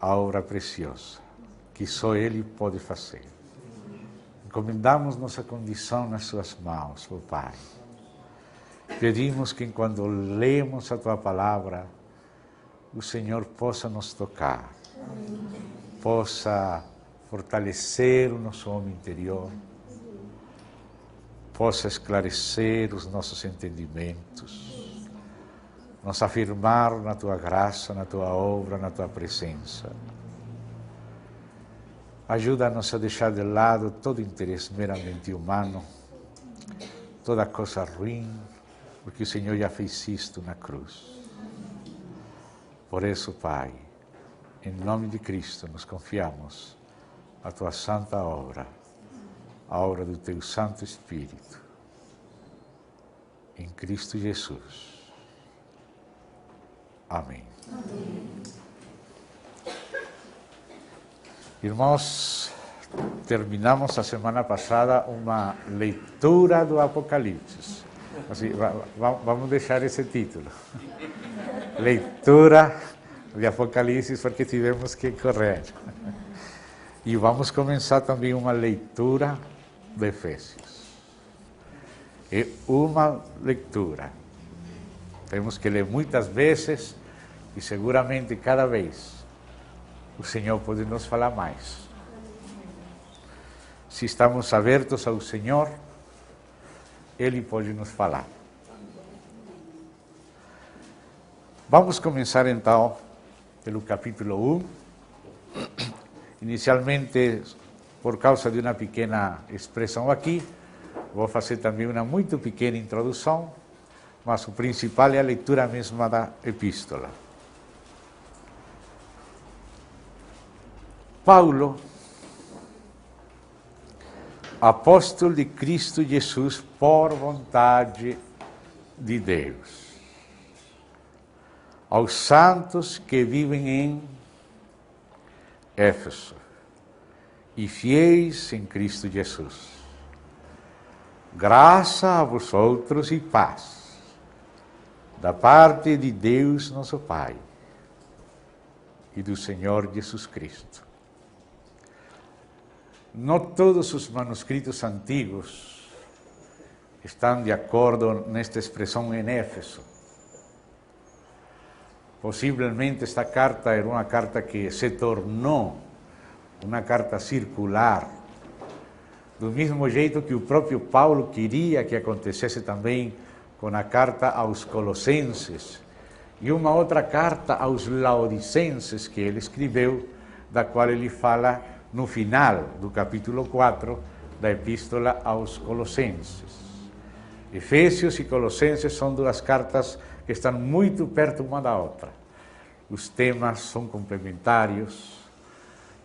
a obra preciosa que só Ele pode fazer. Encomendamos nossa condição nas suas mãos, ó Pai. Pedimos que quando lemos a Tua Palavra, o Senhor possa nos tocar, possa fortalecer o nosso homem interior, possa esclarecer os nossos entendimentos, nos afirmar na Tua graça, na Tua obra, na Tua presença. Ajuda-nos a deixar de lado todo interesse meramente humano, toda coisa ruim, porque o Senhor já fez isto na cruz. Por isso, Pai, em nome de Cristo, nos confiamos a Tua santa obra, a obra do Teu Santo Espírito, em Cristo Jesus. Amém. Amém. Irmãos, terminamos a semana passada uma leitura do Apocalipse. Assim, vamos deixar esse título. Leitura de Apocalipse, porque tivemos que correr. E vamos começar também uma leitura de Efésios. É uma leitura. Temos que ler muitas vezes e seguramente cada vez o Senhor pode nos falar mais. Se estamos abertos ao Senhor, Ele pode nos falar. Vamos começar então pelo capítulo 1. Inicialmente, por causa de uma pequena expressão aqui, vou fazer também uma muito pequena introdução, mas o principal é a leitura mesma da epístola. Paulo, apóstolo de Cristo Jesus por vontade de Deus, aos santos que vivem em Éfeso e fiéis em Cristo Jesus. Graça a vosotros e paz, da parte de Deus nosso Pai e do Senhor Jesus Cristo. Não todos os manuscritos antigos estão de acordo nesta expressão em Éfeso. Possivelmente esta carta era uma carta que se tornou uma carta circular, do mesmo jeito que o próprio Paulo queria que acontecesse também com a carta aos Colossenses e uma outra carta aos Laodicenses que ele escreveu, da qual ele fala no final do capítulo 4 da epístola aos Colossenses. Efésios e Colossenses são duas cartas que estão muito perto uma da outra. Os temas são complementares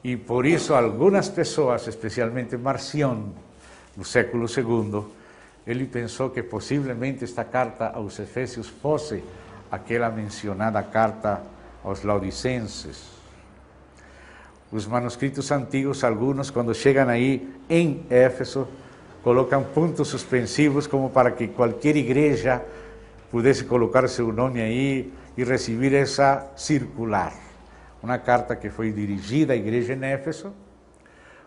e por isso algumas pessoas, especialmente Marcion, no século II, ele pensou que possivelmente esta carta aos Efésios fosse aquela mencionada carta aos Laodicenses. Os manuscritos antigos, alguns, quando chegam aí em Éfeso, colocam pontos suspensivos como para que qualquer igreja pudesse colocar seu nome aí e receber essa circular. Uma carta que foi dirigida à igreja em Éfeso,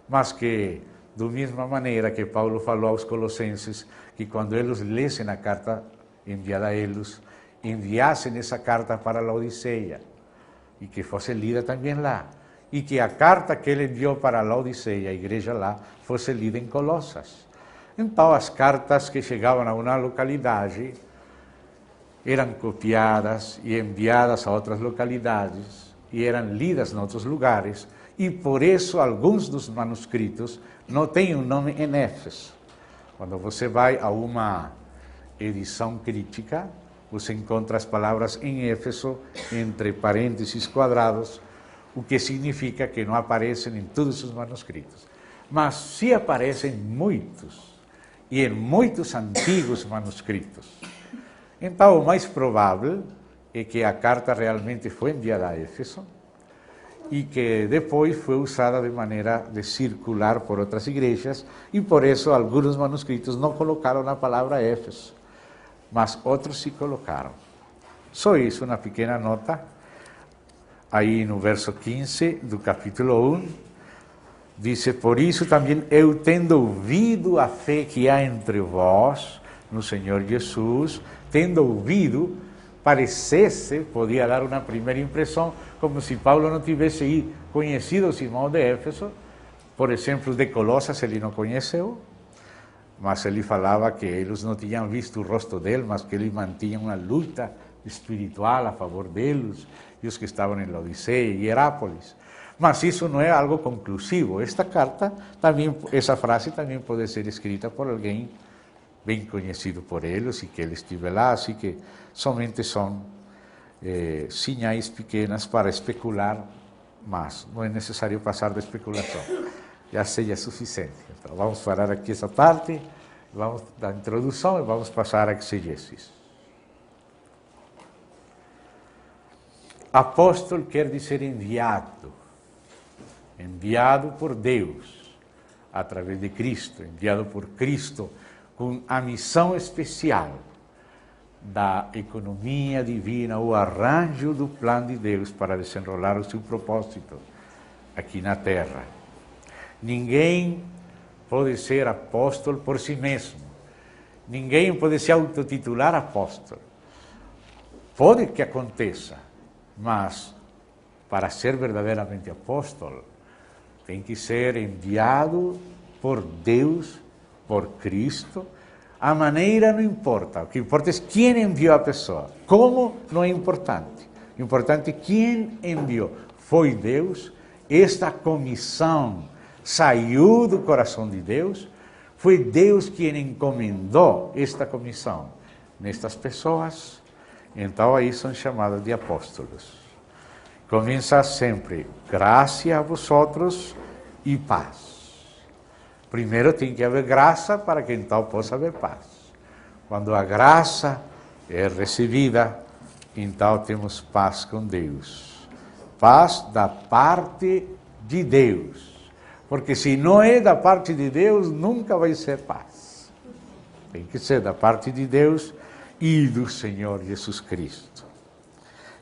mas que, da mesma maneira que Paulo falou aos Colossenses, que quando eles lessem a carta enviada a eles, enviassem essa carta para a Laodiceia e que fosse lida também lá. E que a carta que ele enviou para a Laodiceia, a igreja lá, fosse lida em Colossas. Então, as cartas que chegavam a uma localidade eram copiadas e enviadas a outras localidades e eram lidas em outros lugares. E por isso, alguns dos manuscritos não têm um nome em Éfeso. Quando você vai a uma edição crítica, você encontra as palavras em Éfeso entre parênteses quadrados, o que significa que não aparecem em todos os manuscritos. Mas se aparecem muitos, e em muitos antigos manuscritos. Então, o mais provável é que a carta realmente foi enviada a Éfeso e que depois foi usada de maneira de circular por outras igrejas, e por isso alguns manuscritos não colocaram a palavra Éfeso, mas outros se colocaram. Só isso, uma pequena nota. aí no verso 15 do capítulo 1, diz: por isso também eu, tendo ouvido a fé que há entre vós, no Senhor Jesus, tendo ouvido, parecesse, podia dar uma primeira impressão, como se Paulo não tivesse conhecido os irmãos de Éfeso. Por exemplo, de Colosas ele não conheceu, mas ele falava que eles não tinham visto o rosto dele, mas que ele mantinha uma luta espiritual a favor deles, e os que estavam em Laodiceia e Herápolis. Mas isso não é algo conclusivo. Esta carta, também, essa frase também pode ser escrita por alguém bem conhecido por eles, e que ele estive lá, assim que somente são sinais pequenas para especular, mas não é necessário passar da especulação. Já seja suficiente. Então, vamos parar aqui essa parte, vamos da introdução e vamos passar à exegesis. Apóstolo quer dizer enviado, enviado por Deus, através de Cristo, enviado por Cristo, com a missão especial da economia divina, o arranjo do plano de Deus para desenrolar o seu propósito aqui na Terra. Ninguém pode ser apóstolo por si mesmo. Ninguém pode se autotitular apóstolo. Pode que aconteça, mas para ser verdadeiramente apóstolo, tem que ser enviado por Deus, por Cristo. A maneira não importa, o que importa é quem enviou a pessoa. Como não é importante. O importante é quem enviou. Foi Deus. Esta comissão saiu do coração de Deus. Foi Deus quem encomendou esta comissão nestas pessoas. Então aí são chamados de apóstolos. Começa sempre, graça a vosotros e paz. Primeiro tem que haver graça para que então possa haver paz. Quando a graça é recebida, então temos paz com Deus. Paz da parte de Deus. Porque se não é da parte de Deus, nunca vai ser paz. Tem que ser da parte de Deus e do Senhor Jesus Cristo.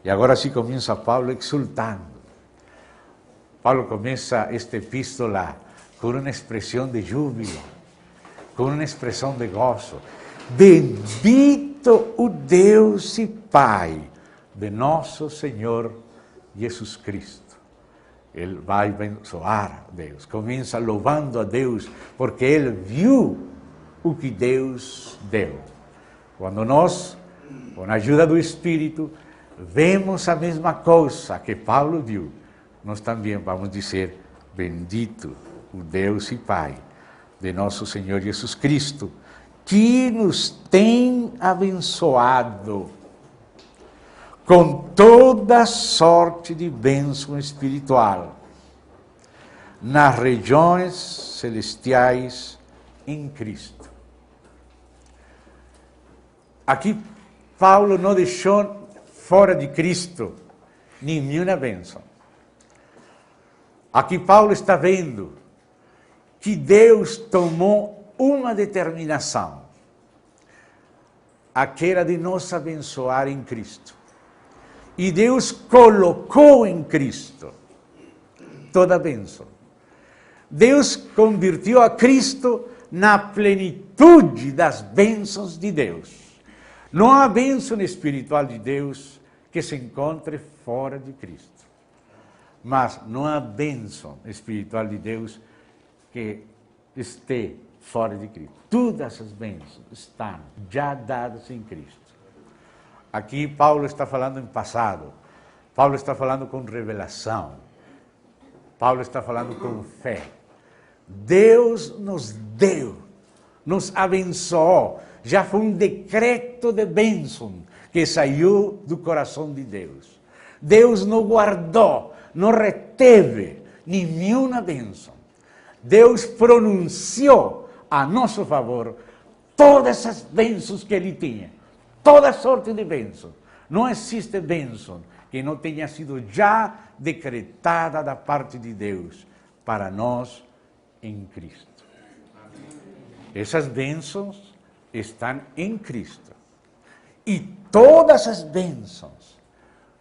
E agora sim começa Paulo exultando. Paulo começa esta epístola com uma expressão de júbilo, com uma expressão de gozo. Bendito o Deus e Pai de nosso Senhor Jesus Cristo. Ele vai abençoar a Deus, começa louvando a Deus, porque ele viu o que Deus deu. Quando nós, com a ajuda do Espírito, vemos a mesma coisa que Paulo viu, nós também vamos dizer: bendito o Deus e Pai de nosso Senhor Jesus Cristo, que nos tem abençoado com toda sorte de bênção espiritual nas regiões celestiais em Cristo. Aqui Paulo não deixou fora de Cristo nenhuma bênção. Aqui Paulo está vendo que Deus tomou uma determinação, aquela de nos abençoar em Cristo. E Deus colocou em Cristo toda a bênção. Deus converteu a Cristo na plenitude das bênçãos de Deus. Não há bênção espiritual de Deus que se encontre fora de Cristo. Mas não há bênção espiritual de Deus que esteja fora de Cristo. Todas as bênçãos estão já dadas em Cristo. Aqui Paulo está falando em passado. Paulo está falando com revelação. Paulo está falando com fé. Deus nos deu, nos abençoou. Já foi um decreto de bênção que saiu do coração de Deus. Deus não guardou, não reteve nenhuma bênção. Deus pronunciou a nosso favor todas as bênçãos que Ele tinha. Toda sorte de bênção. Não existe bênção que não tenha sido já decretada da parte de Deus para nós em Cristo. Essas bênçãos estão em Cristo. E todas as bênçãos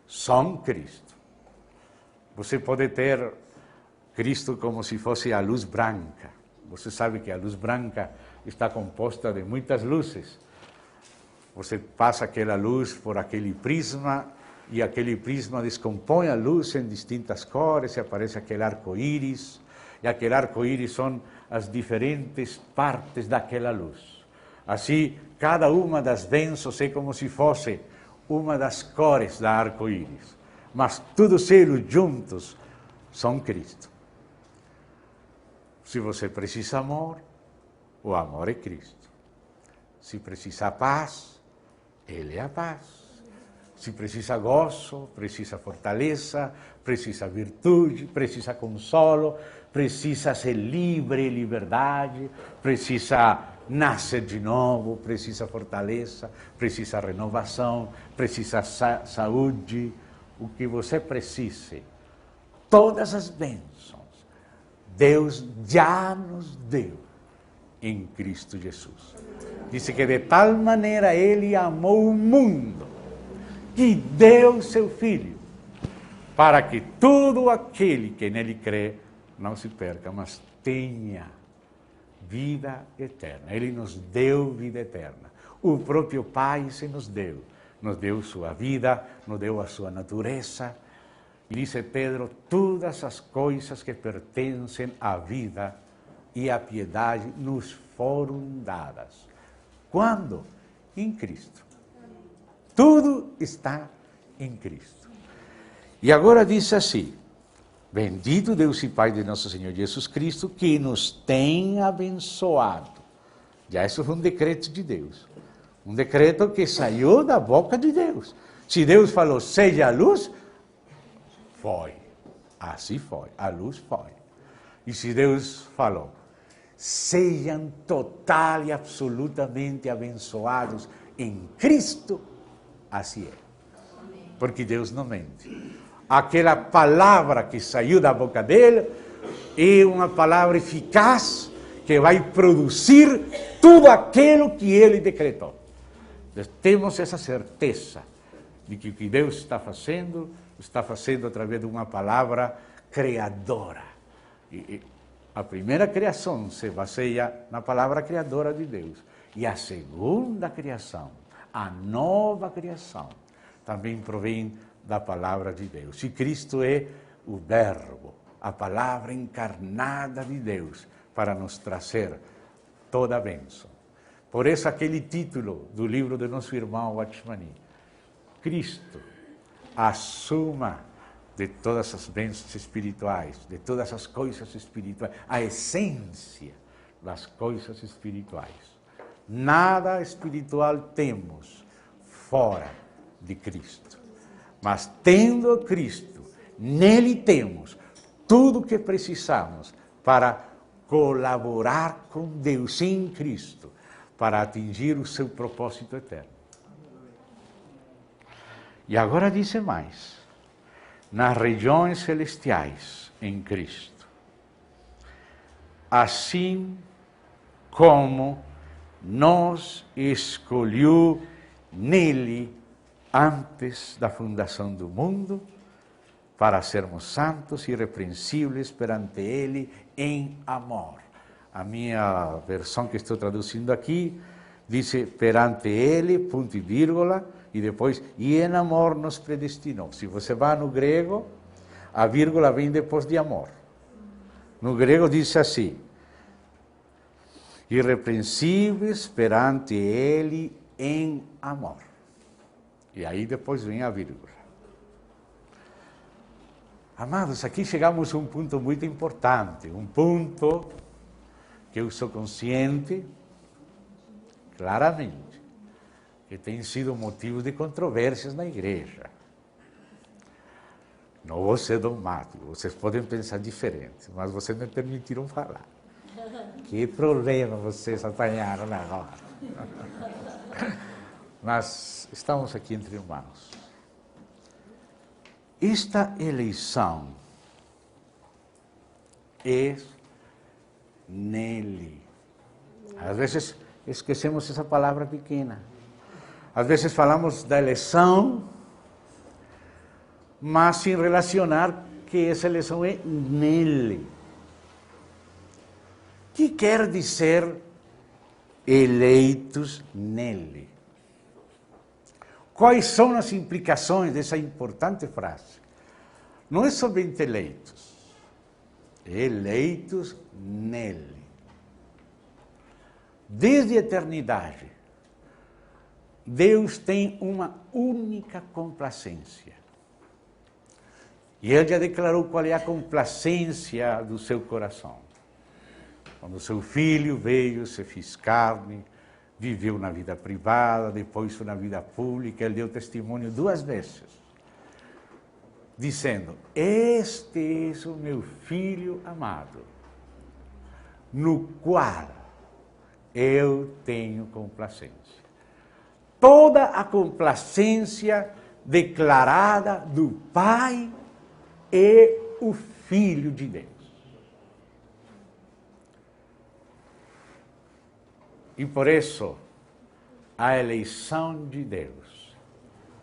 são Cristo. Você pode ter Cristo como se fosse a luz branca. Você sabe que a luz branca está composta de muitas luzes. Você passa aquela luz por aquele prisma e aquele prisma descompõe a luz em distintas cores e aparece aquele arco-íris. E aquele arco-íris são as diferentes partes daquela luz. Assim, cada uma das bênçãos é como se fosse uma das cores da arco-íris. Mas todos eles juntos são Cristo. Se você precisa amor, o amor é Cristo. Se precisa paz, Ele é a paz. Se precisa gozo, precisa fortaleza, precisa virtude, precisa consolo, precisa ser livre, liberdade, precisa nascer de novo, precisa fortaleza, precisa renovação, precisa saúde, o que você precise. Todas as bênçãos, Deus já nos deu em Cristo Jesus. Diz que de tal maneira Ele amou o mundo, que deu seu Filho, para que todo aquele que nele crê não se perca, mas tenha vida eterna. Ele nos deu vida eterna. O próprio Pai se nos deu sua vida, nos deu a sua natureza. E diz Pedro, todas as coisas que pertencem à vida e à piedade nos foram dadas. Quando? Em Cristo. Tudo está em Cristo. E agora diz assim, bendito Deus e Pai de nosso Senhor Jesus Cristo, que nos tem abençoado. Já isso foi um decreto de Deus. Um decreto que saiu da boca de Deus. Se Deus falou, seja a luz, foi. Assim foi. A luz foi. E se Deus falou, sejam total e absolutamente abençoados em Cristo, assim é. Porque Deus não mente. Aquela palavra que saiu da boca dele é uma palavra eficaz que vai produzir tudo aquilo que ele decretou. Temos essa certeza de que o que Deus está fazendo através de uma palavra criadora. E a primeira criação se baseia na palavra criadora de Deus. E a segunda criação, a nova criação, também provém da palavra de Deus. E Cristo é o Verbo, a palavra encarnada de Deus, para nos trazer toda a bênção. Por isso, aquele título do livro do nosso irmão Watchmani, Cristo, a suma de todas as bênçãos espirituais, de todas as coisas espirituais, a essência das coisas espirituais. Nada espiritual temos fora de Cristo. Mas tendo Cristo, nele temos tudo o que precisamos para colaborar com Deus em Cristo, para atingir o seu propósito eterno. E agora diz mais, nas regiões celestiais em Cristo, assim como nos escolheu nele antes da fundação do mundo, para sermos santos e irrepreensíveis perante Ele em amor. A minha versão que estou traduzindo aqui diz perante Ele, ponto e vírgula, e depois, e em amor nos predestinou. Se você vai no grego, a vírgula vem depois de amor. No grego diz assim, irrepreensíveis perante Ele em amor. E aí depois vem a vírgula. Amados, aqui chegamos a um ponto muito importante, um ponto que eu sou consciente, claramente, que tem sido motivo de controvérsias na igreja. Não vou ser dogmático, vocês podem pensar diferente, mas vocês me permitiram falar. Que problema vocês apanharam agora. Mas estamos aqui entre irmãos. Esta eleição é nele. Às vezes esquecemos essa palavra pequena. Às vezes falamos da eleição, mas sem relacionar que essa eleição é nele. O que quer dizer eleitos nele? Quais são as implicações dessa importante frase? Não é somente eleitos, é eleitos nele. Desde a eternidade, Deus tem uma única complacência. E Ele já declarou qual é a complacência do seu coração. Quando seu filho veio, se fez carne, viveu na vida privada, depois na vida pública, ele deu testemunho 2 vezes, dizendo: este é o meu filho amado, no qual eu tenho complacência. Toda a complacência declarada do Pai é o Filho de Deus. E por isso, a eleição de Deus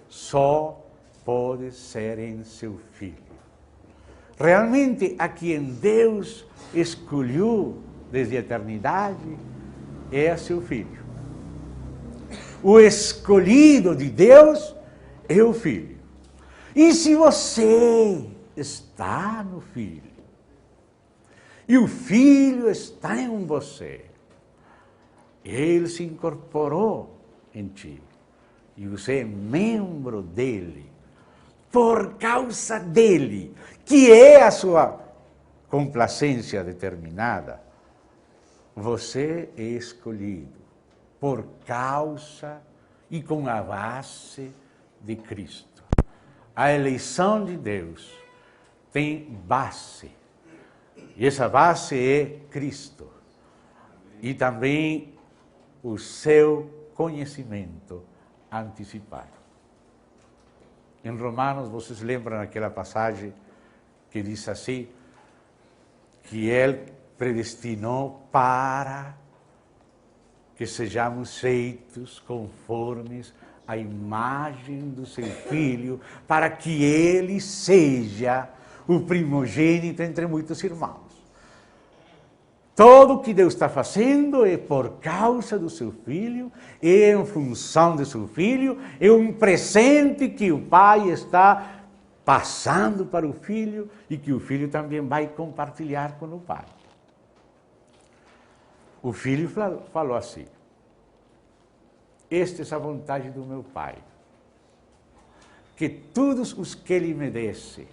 só pode ser em seu Filho. Realmente, a quem Deus escolheu desde a eternidade é a seu Filho. O escolhido de Deus é o Filho. E se você está no Filho, e o Filho está em você, Ele se incorporou em ti, e você é membro dele, por causa dele, que é a sua complacência determinada, você é escolhido por causa e com a base de Cristo. A eleição de Deus tem base, e essa base é Cristo, e também o seu conhecimento antecipado. Em Romanos, vocês lembram aquela passagem que diz assim, que Ele predestinou para que sejamos feitos conformes à imagem do seu Filho, para que Ele seja o primogênito entre muitos irmãos. Tudo o que Deus está fazendo é por causa do seu Filho, é em função do seu Filho, é um presente que o Pai está passando para o Filho e que o Filho também vai compartilhar com o Pai. O Filho falou assim: esta é a vontade do meu Pai, que todos os que Ele me desse,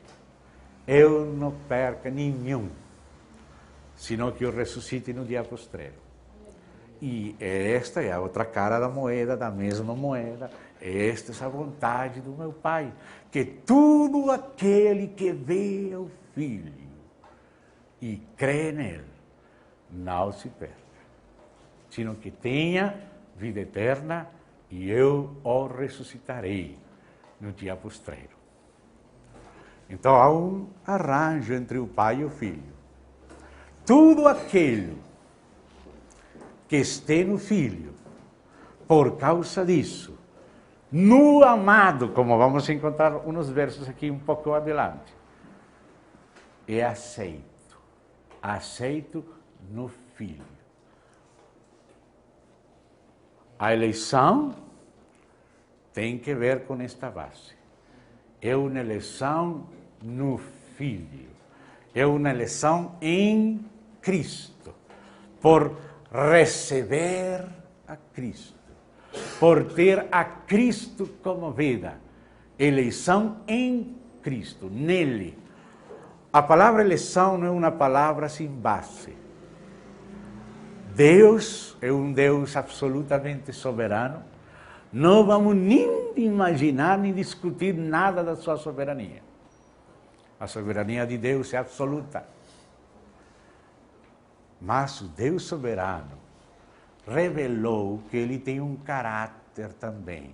eu não perca nenhum, senão que eu ressuscite no dia postreiro. E esta é a outra cara da moeda, da mesma moeda. Esta é a vontade do meu Pai, que todo aquele que vê o Filho e crê nele, não se perca, sino que tenha vida eterna, e eu o ressuscitarei no dia postreiro. Então há um arranjo entre o Pai e o Filho. Tudo aquele que esteja no Filho, por causa disso, no amado, como vamos encontrar uns versos aqui um pouco adiante, é aceito no Filho. A eleição tem que ver com esta base. É uma eleição no Filho. É uma eleição em Cristo. Por receber a Cristo. Por ter a Cristo como vida. Eleição em Cristo, nele. A palavra eleição não é uma palavra sem base. Deus é um Deus absolutamente soberano. Não vamos nem imaginar, nem discutir nada da sua soberania. A soberania de Deus é absoluta. Mas o Deus soberano revelou que Ele tem um caráter também.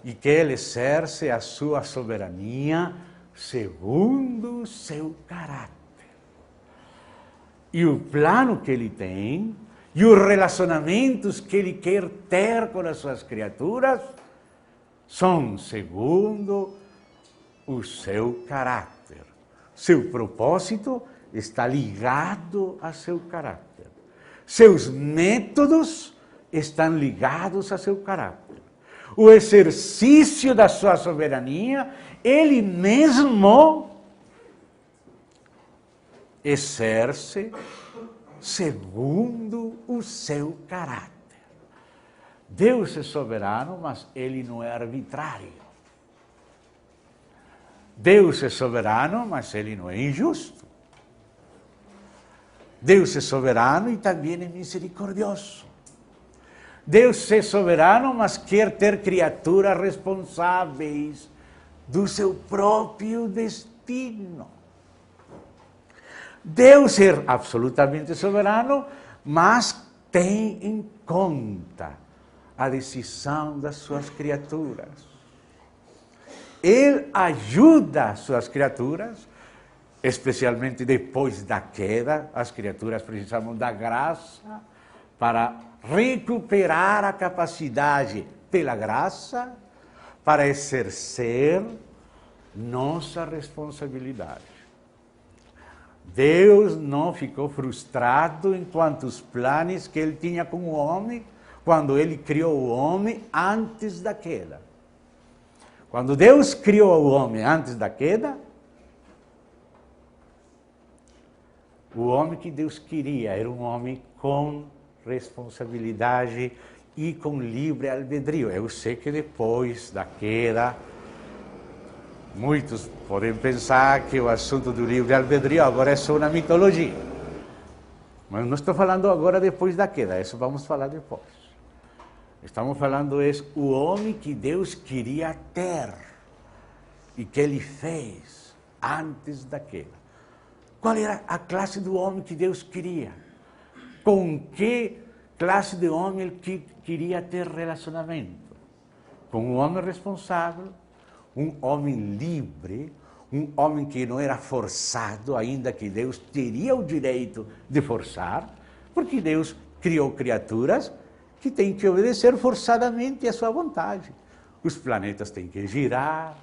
E que Ele exerce a sua soberania segundo o seu caráter. E o plano que Ele tem, e os relacionamentos que Ele quer ter com as suas criaturas, são segundo o seu caráter. Seu propósito está ligado a seu caráter. Seus métodos estão ligados a seu caráter. O exercício da sua soberania, ele mesmo exerce segundo o seu caráter. Deus é soberano, mas ele não é arbitrário. Deus é soberano, mas ele não é injusto. Deus é soberano e também é misericordioso. Deus é soberano, mas quer ter criaturas responsáveis do seu próprio destino. Deus é absolutamente soberano, mas tem em conta a decisão das suas criaturas. Ele ajuda as suas criaturas, especialmente depois da queda. As criaturas precisam da graça para recuperar a capacidade pela graça para exercer nossa responsabilidade. Deus não ficou frustrado enquanto os planos que ele tinha com o homem, quando ele criou o homem antes da queda. Quando Deus criou o homem antes da queda, o homem que Deus queria era um homem com responsabilidade e com livre albedrio. Eu sei que depois da queda, muitos podem pensar que o assunto do livre albedrio agora é só uma mitologia. Mas não estou falando agora depois da queda, isso vamos falar depois. Estamos falando o homem que Deus queria ter e que ele fez antes da queda. Qual era a classe do homem que Deus queria? Com que classe de homem ele queria ter relacionamento? Com um homem responsável, um homem livre, um homem que não era forçado, ainda que Deus teria o direito de forçar, porque Deus criou criaturas que têm que obedecer forçadamente à sua vontade. Os planetas têm que girar,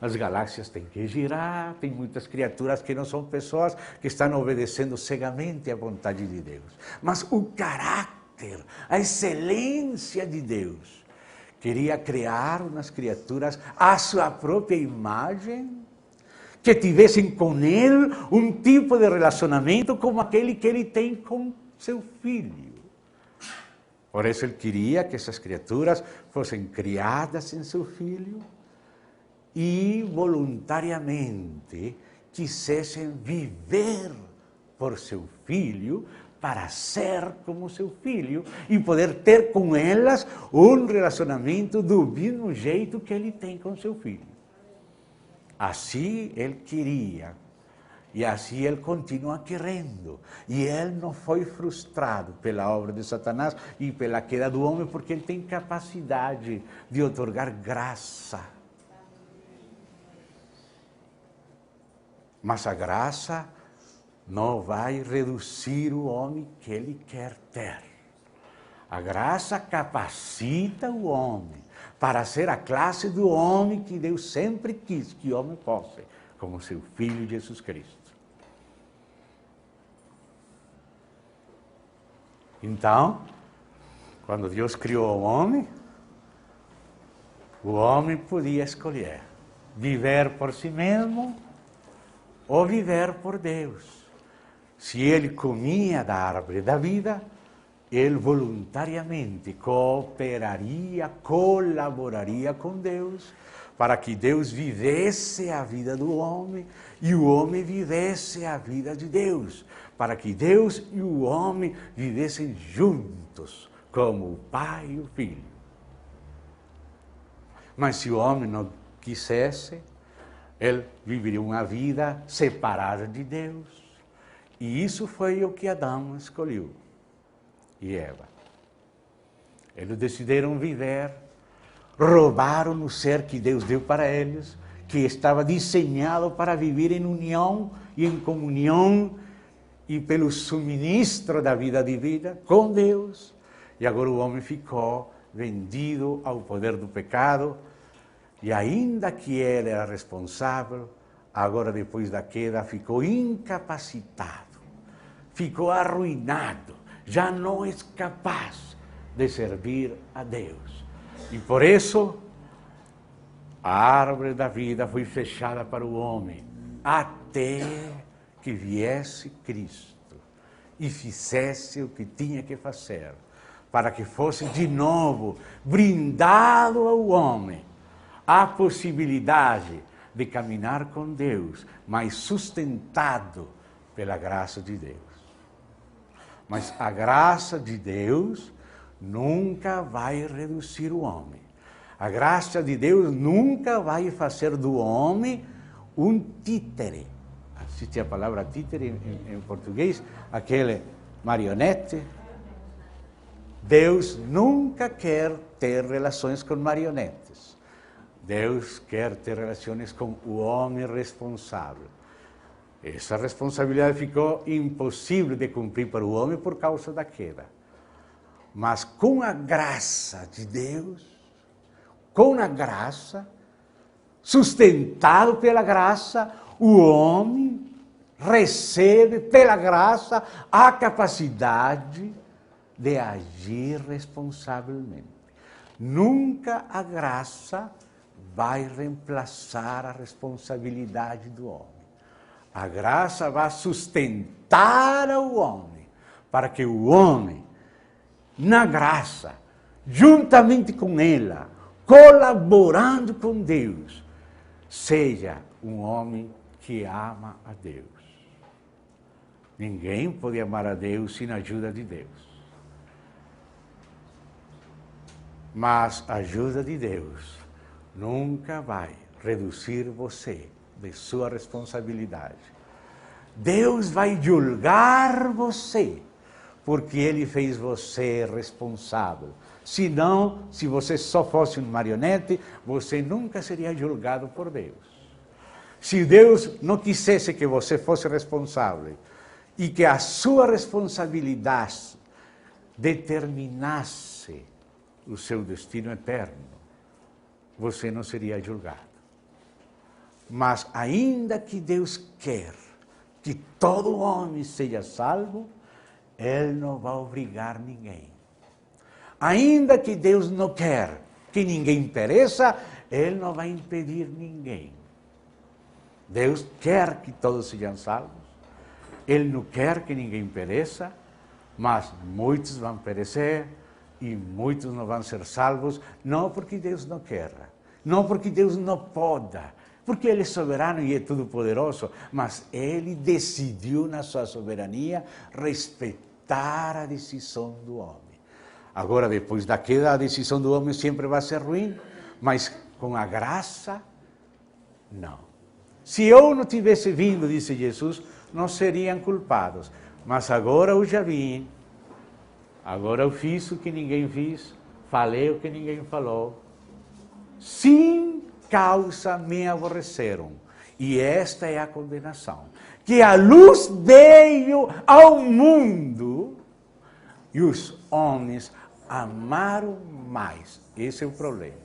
as galáxias têm que girar, tem muitas criaturas que não são pessoas, que estão obedecendo cegamente à vontade de Deus. Mas o caráter, a excelência de Deus, queria criar umas criaturas à sua própria imagem, que tivessem com ele um tipo de relacionamento como aquele que ele tem com seu filho. Por isso ele queria que essas criaturas fossem criadas em seu filho e voluntariamente quisessem viver por seu filho para ser como seu filho e poder ter com elas um relacionamento do mesmo jeito que ele tem com seu filho. Assim ele queria. E assim ele continua querendo. E ele não foi frustrado pela obra de Satanás e pela queda do homem, porque ele tem capacidade de otorgar graça. Mas a graça não vai reduzir o homem que ele quer ter. A graça capacita o homem para ser a classe do homem que Deus sempre quis que o homem fosse, como seu Filho Jesus Cristo. Então, quando Deus criou o homem podia escolher viver por si mesmo ou viver por Deus. Se ele comia da árvore da vida, ele voluntariamente cooperaria, colaboraria com Deus, para que Deus vivesse a vida do homem e o homem vivesse a vida de Deus, para que Deus e o homem vivessem juntos, como o Pai e o Filho. Mas se o homem não quisesse, ele viveria uma vida separada de Deus. E isso foi o que Adão escolheu, e Eva. Eles decidiram viver, roubaram o ser que Deus deu para eles, que estava desenhado para viver em união e em comunhão e pelo suministro da vida divina com Deus. E agora o homem ficou vendido ao poder do pecado, e ainda que ele era responsável, agora depois da queda ficou incapacitado, ficou arruinado, já não é capaz de servir a Deus. E por isso, a árvore da vida foi fechada para o homem, até que viesse Cristo e fizesse o que tinha que fazer, para que fosse de novo brindado ao homem a possibilidade de caminhar com Deus, mas sustentado pela graça de Deus. Mas a graça de Deus nunca vai reduzir o homem. A graça de Deus nunca vai fazer do homem um títere. Existe a palavra títere em português, aquele marionete. Deus nunca quer ter relações com marionetes. Deus quer ter relações com o homem responsável. Essa responsabilidade ficou impossível de cumprir para o homem por causa da queda. Mas com a graça de Deus, com a graça, sustentado pela graça, o homem recebe pela graça a capacidade de agir responsavelmente. Nunca a graça vai reemplaçar a responsabilidade do homem. A graça vai sustentar o homem, para que o homem, na graça, juntamente com ela, colaborando com Deus, seja um homem que ama a Deus. Ninguém pode amar a Deus sem a ajuda de Deus. Mas a ajuda de Deus nunca vai reduzir você de sua responsabilidade. Deus vai julgar você, porque Ele fez você responsável. Senão, se você só fosse um marionete, você nunca seria julgado por Deus. Se Deus não quisesse que você fosse responsável e que a sua responsabilidade determinasse o seu destino eterno, você não seria julgado. Mas ainda que Deus quer que todo homem seja salvo, Ele não vai obrigar ninguém. Ainda que Deus não quer que ninguém pereça, Ele não vai impedir ninguém. Deus quer que todos sejam salvos. Ele não quer que ninguém pereça, mas muitos vão perecer e muitos não vão ser salvos, não porque Deus não quer, não porque Deus não pode, porque Ele é soberano e é todo-poderoso, mas Ele decidiu na sua soberania respeitar a decisão do homem. Agora, depois da queda, a decisão do homem sempre vai ser ruim, mas com a graça, não. Se eu não tivesse vindo, disse Jesus, não seriam culpados. Mas agora eu já vim, agora eu fiz o que ninguém fez, falei o que ninguém falou. Sem causa me aborreceram. E esta é a condenação. Que a luz veio ao mundo e os homens amaram mais. Esse é o problema.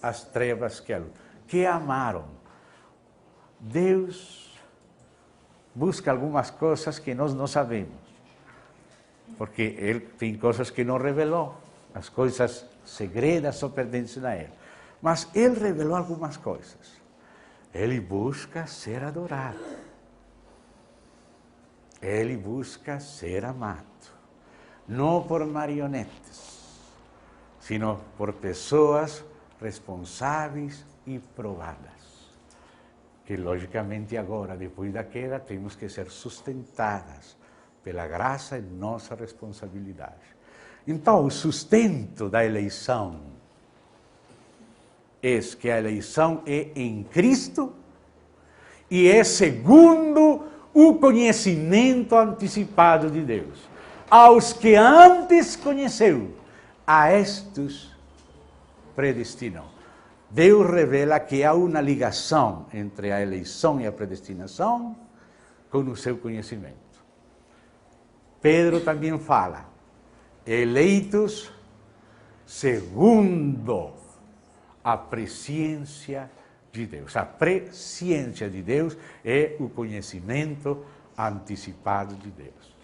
As trevas que a luz. Que amaram. Deus busca algumas coisas que nós não sabemos. Porque Ele tem coisas que não revelou. As coisas segredas só pertencem a Ele. Mas Ele revelou algumas coisas. Ele busca ser adorado. Ele busca ser amado. Não por marionetes, sino por pessoas responsáveis e provadas. Que, logicamente, agora, depois da queda, temos que ser sustentadas pela graça e nossa responsabilidade. Então, o sustento da eleição é que a eleição é em Cristo e é segundo o conhecimento antecipado de Deus. Aos que antes conheceu, a estes predestinou. Deus revela que há uma ligação entre a eleição e a predestinação com o seu conhecimento. Pedro também fala, eleitos segundo a presciência de Deus. A presciência de Deus é o conhecimento antecipado de Deus.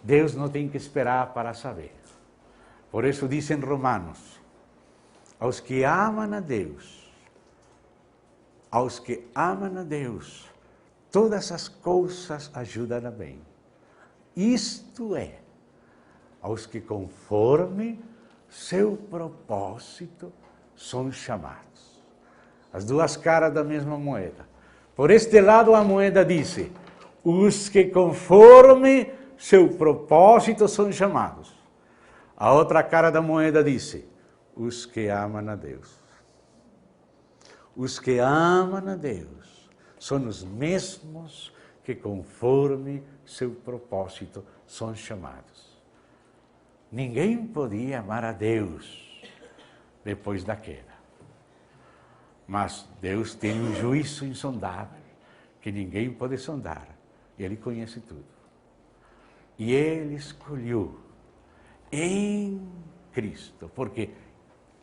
Deus não tem que esperar para saber. Por isso diz em Romanos, aos que amam a Deus, todas as coisas ajudam a bem. Isto é, aos que conforme seu propósito são chamados. As duas caras da mesma moeda. Por este lado a moeda diz, os que conforme seu propósito são chamados. A outra cara da moeda diz, os que amam a Deus. Os que amam a Deus são os mesmos que conforme seu propósito são chamados. Ninguém podia amar a Deus depois da queda. Mas Deus tem um juízo insondável, que ninguém pode sondar. E Ele conhece tudo. E Ele escolheu em Cristo, porque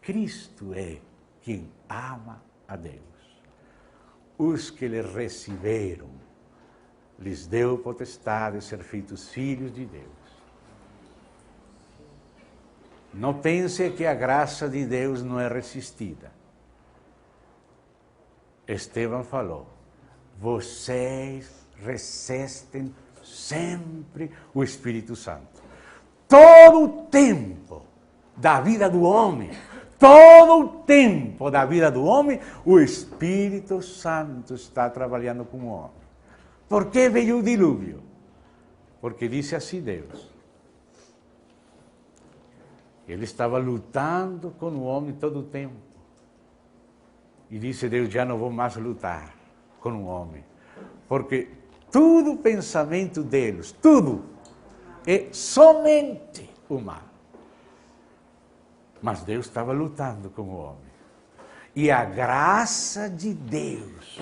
Cristo é quem ama a Deus. Os que lhe receberam, lhes deu potestade de ser feitos filhos de Deus. Não pense que a graça de Deus não é resistida. Estevão falou, vocês resistem sempre o Espírito Santo. Todo o tempo da vida do homem, o Espírito Santo está trabalhando com o homem. Por que veio o dilúvio? Porque disse assim Deus. Ele estava lutando com o homem todo o tempo. E disse Deus, já não vou mais lutar com o homem. Porque todo o pensamento deles, tudo, é somente o mal. Mas Deus estava lutando com o homem. E a graça de Deus,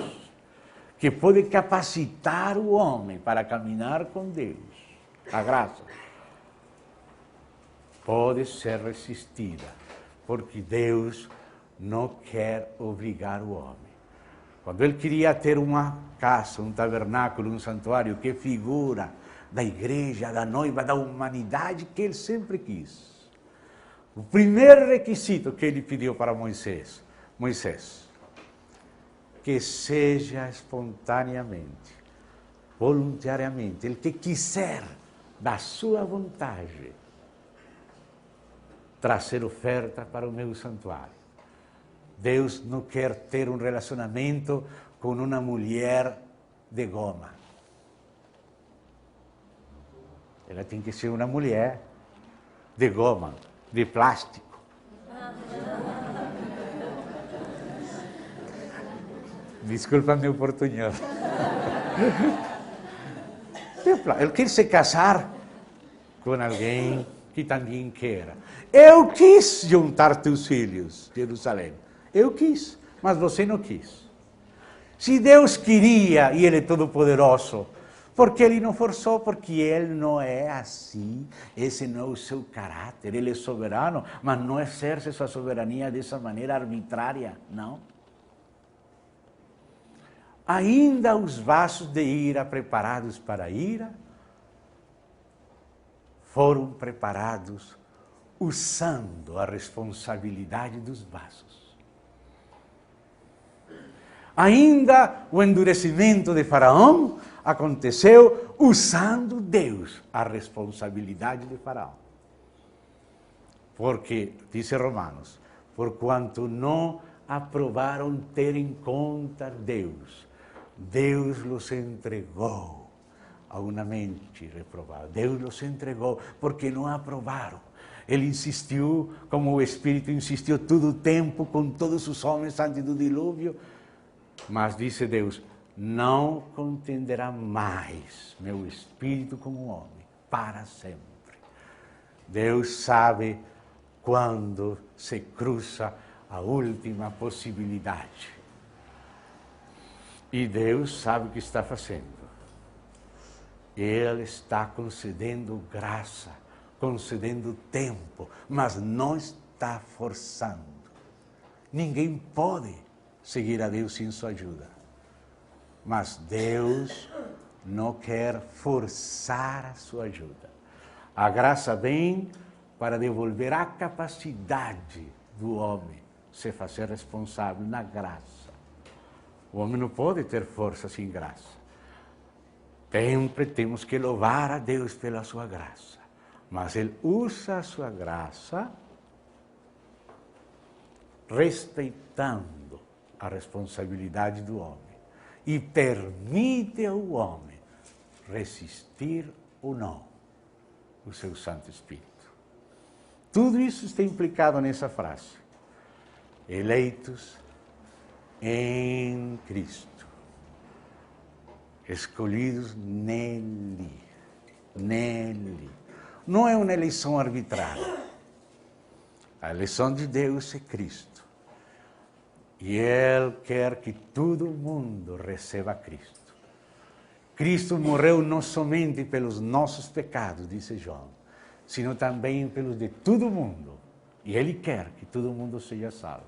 que pode capacitar o homem para caminhar com Deus, a graça, pode ser resistida, porque Deus não quer obrigar o homem. Quando Ele queria ter uma casa, um tabernáculo, um santuário, que figura da igreja, da noiva, da humanidade que Ele sempre quis. O primeiro requisito que Ele pediu para Moisés, que seja espontaneamente, voluntariamente, ele que quiser, da sua vontade, trazer oferta para o meu santuário. Deus não quer ter um relacionamento com uma mulher de goma. Ela tem que ser uma mulher de goma, de plástico. Desculpa meu portunhol. Ele quer se casar com alguém que também queira. Eu quis juntar teus filhos, Jerusalém. Eu quis, mas você não quis. Se Deus queria, e Ele é todo-poderoso, por que Ele não forçou? Porque Ele não é assim, esse não é o seu caráter. Ele é soberano, mas não exerce sua soberania dessa maneira arbitrária, não. Ainda os vasos de ira preparados para a ira, foram preparados usando a responsabilidade dos vasos. Ainda o endurecimento de Faraó aconteceu usando Deus, a responsabilidade de Faraó. Porque, diz Romanos, porquanto não aprovaram ter em conta Deus, Deus los entregou a uma mente reprovada. Deus los entregou porque não aprovaram. Ele insistiu, como o Espírito insistiu todo o tempo com todos os homens antes do dilúvio. Mas disse Deus, não contenderá mais meu Espírito com o homem, para sempre. Deus sabe quando se cruza a última possibilidade. E Deus sabe o que está fazendo. Ele está concedendo graça, concedendo tempo, mas não está forçando. Ninguém pode seguir a Deus sem sua ajuda. Mas Deus não quer forçar a sua ajuda. A graça vem para devolver a capacidade do homem se fazer responsável na graça. O homem não pode ter força sem graça. Sempre temos que louvar a Deus pela sua graça. Mas Ele usa a sua graça respeitando a responsabilidade do homem e permite ao homem resistir ou não o seu Santo Espírito. Tudo isso está implicado nessa frase. Eleitos em Cristo, escolhidos nele. Não é uma eleição arbitrária. A eleição de Deus é Cristo. E Ele quer que todo mundo receba Cristo. Cristo morreu não somente pelos nossos pecados, disse João, sino também pelos de todo mundo. E Ele quer que todo mundo seja salvo.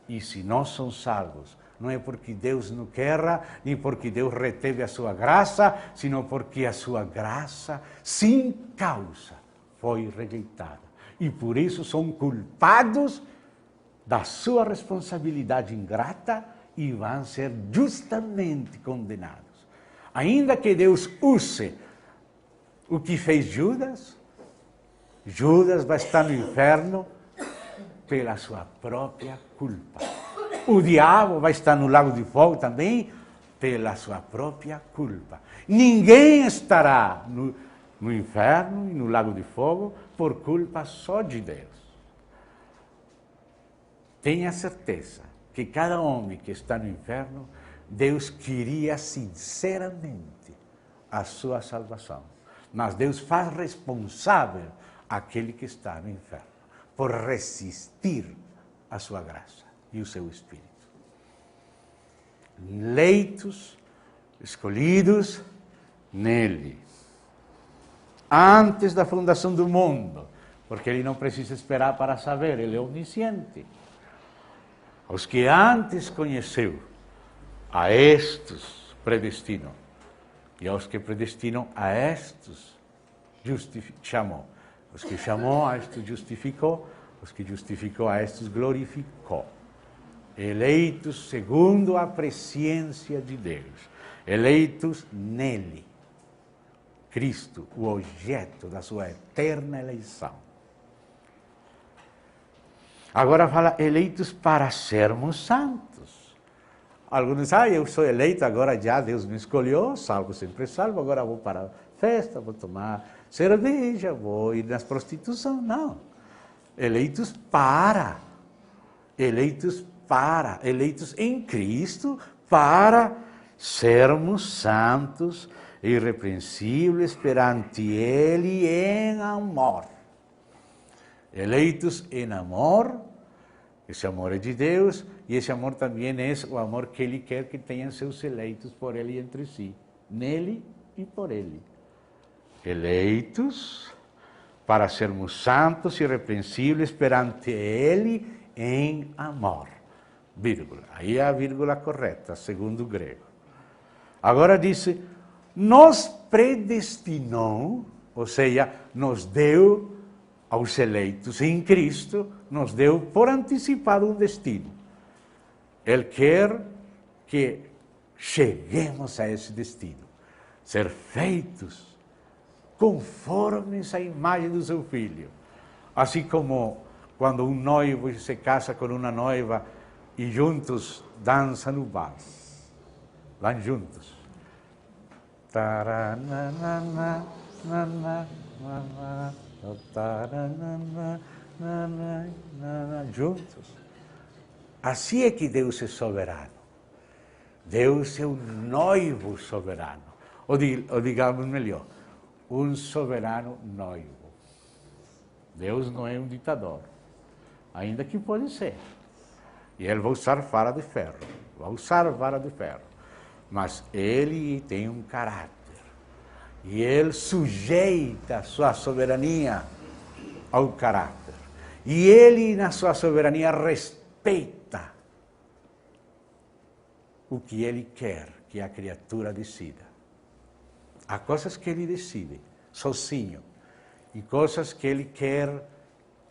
E se não são salvos, não é porque Deus não quer, nem porque Deus reteve a sua graça, sino porque a sua graça, sem causa, foi rejeitada. E por isso são culpados da sua responsabilidade ingrata e vão ser justamente condenados. Ainda que Deus use o que fez Judas, Judas vai estar no inferno pela sua própria culpa. O diabo vai estar no lago de fogo também pela sua própria culpa. Ninguém estará no inferno e no lago de fogo por culpa só de Deus. Tenha certeza que cada homem que está no inferno, Deus queria sinceramente a sua salvação. Mas Deus faz responsável aquele que está no inferno por resistir à sua graça e o seu Espírito. Eleitos, escolhidos nele. Antes da fundação do mundo, porque Ele não precisa esperar para saber, Ele é onisciente. Os que antes conheceu, a estes predestinou. E aos que predestinou, a estes chamou. Os que chamou, a estes justificou. Os que justificou, a estes glorificou. Eleitos segundo a presciência de Deus. Eleitos nele. Cristo, o objeto da sua eterna eleição. Agora fala eleitos para sermos santos. Alguns dizem, eu sou eleito, agora já Deus me escolheu, salvo sempre salvo, agora vou para a festa, vou tomar cerveja, vou ir nas prostituição. Não. Eleitos em Cristo, para sermos santos, irrepreensíveis perante Ele em amor. Eleitos em amor, esse amor é de Deus, e esse amor também é o amor que Ele quer que tenham seus eleitos por Ele entre si, nele e por Ele. Eleitos para sermos santos e irrepreensíveis perante Ele em amor. Vírgula. Aí é a vírgula correta, segundo o grego. Agora diz, nos predestinou, ou seja, nos deu aos eleitos em Cristo, nos deu por anticipado um destino. Ele quer que cheguemos a esse destino, ser feitos conformes à imagem do seu Filho. Assim como quando um noivo se casa com uma noiva e juntos dançam no vals, lá juntos. Juntos. Assim é que Deus é soberano. Deus é um noivo soberano. Ou digamos melhor, um soberano noivo. Deus não é um ditador, ainda que pode ser. E Ele vai usar vara de ferro, Mas Ele tem um caráter. E Ele sujeita a sua soberania ao caráter. E Ele, na sua soberania, respeita o que Ele quer que a criatura decida. Há coisas que Ele decide sozinho e coisas que Ele quer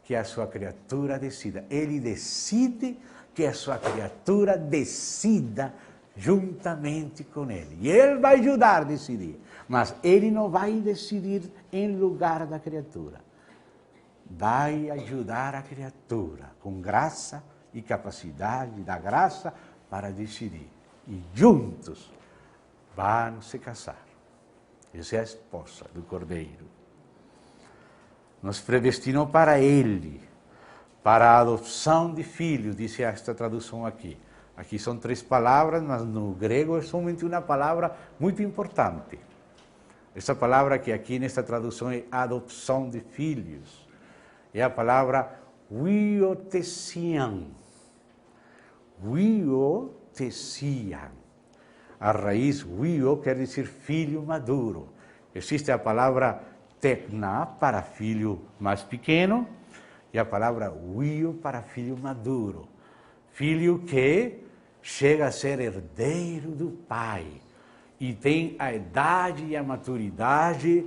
que a sua criatura decida. Ele decide que a sua criatura decida juntamente com Ele. E Ele vai ajudar a decidir, mas Ele não vai decidir em lugar da criatura. Vai ajudar a criatura com graça e capacidade da graça para decidir. E juntos vão se casar. Essa é a esposa do Cordeiro. Nos predestinou para Ele, para a adoção de filhos, diz esta tradução aqui. Aqui são 3 palavras, mas no grego é somente uma palavra muito importante. Essa palavra que aqui nesta tradução é adopção de filhos. É a palavra huiotesian. Huiotesian. A raiz huio quer dizer filho maduro. Existe a palavra tekna para filho mais pequeno e a palavra huio para filho maduro. Filho que chega a ser herdeiro do pai e tem a idade e a maturidade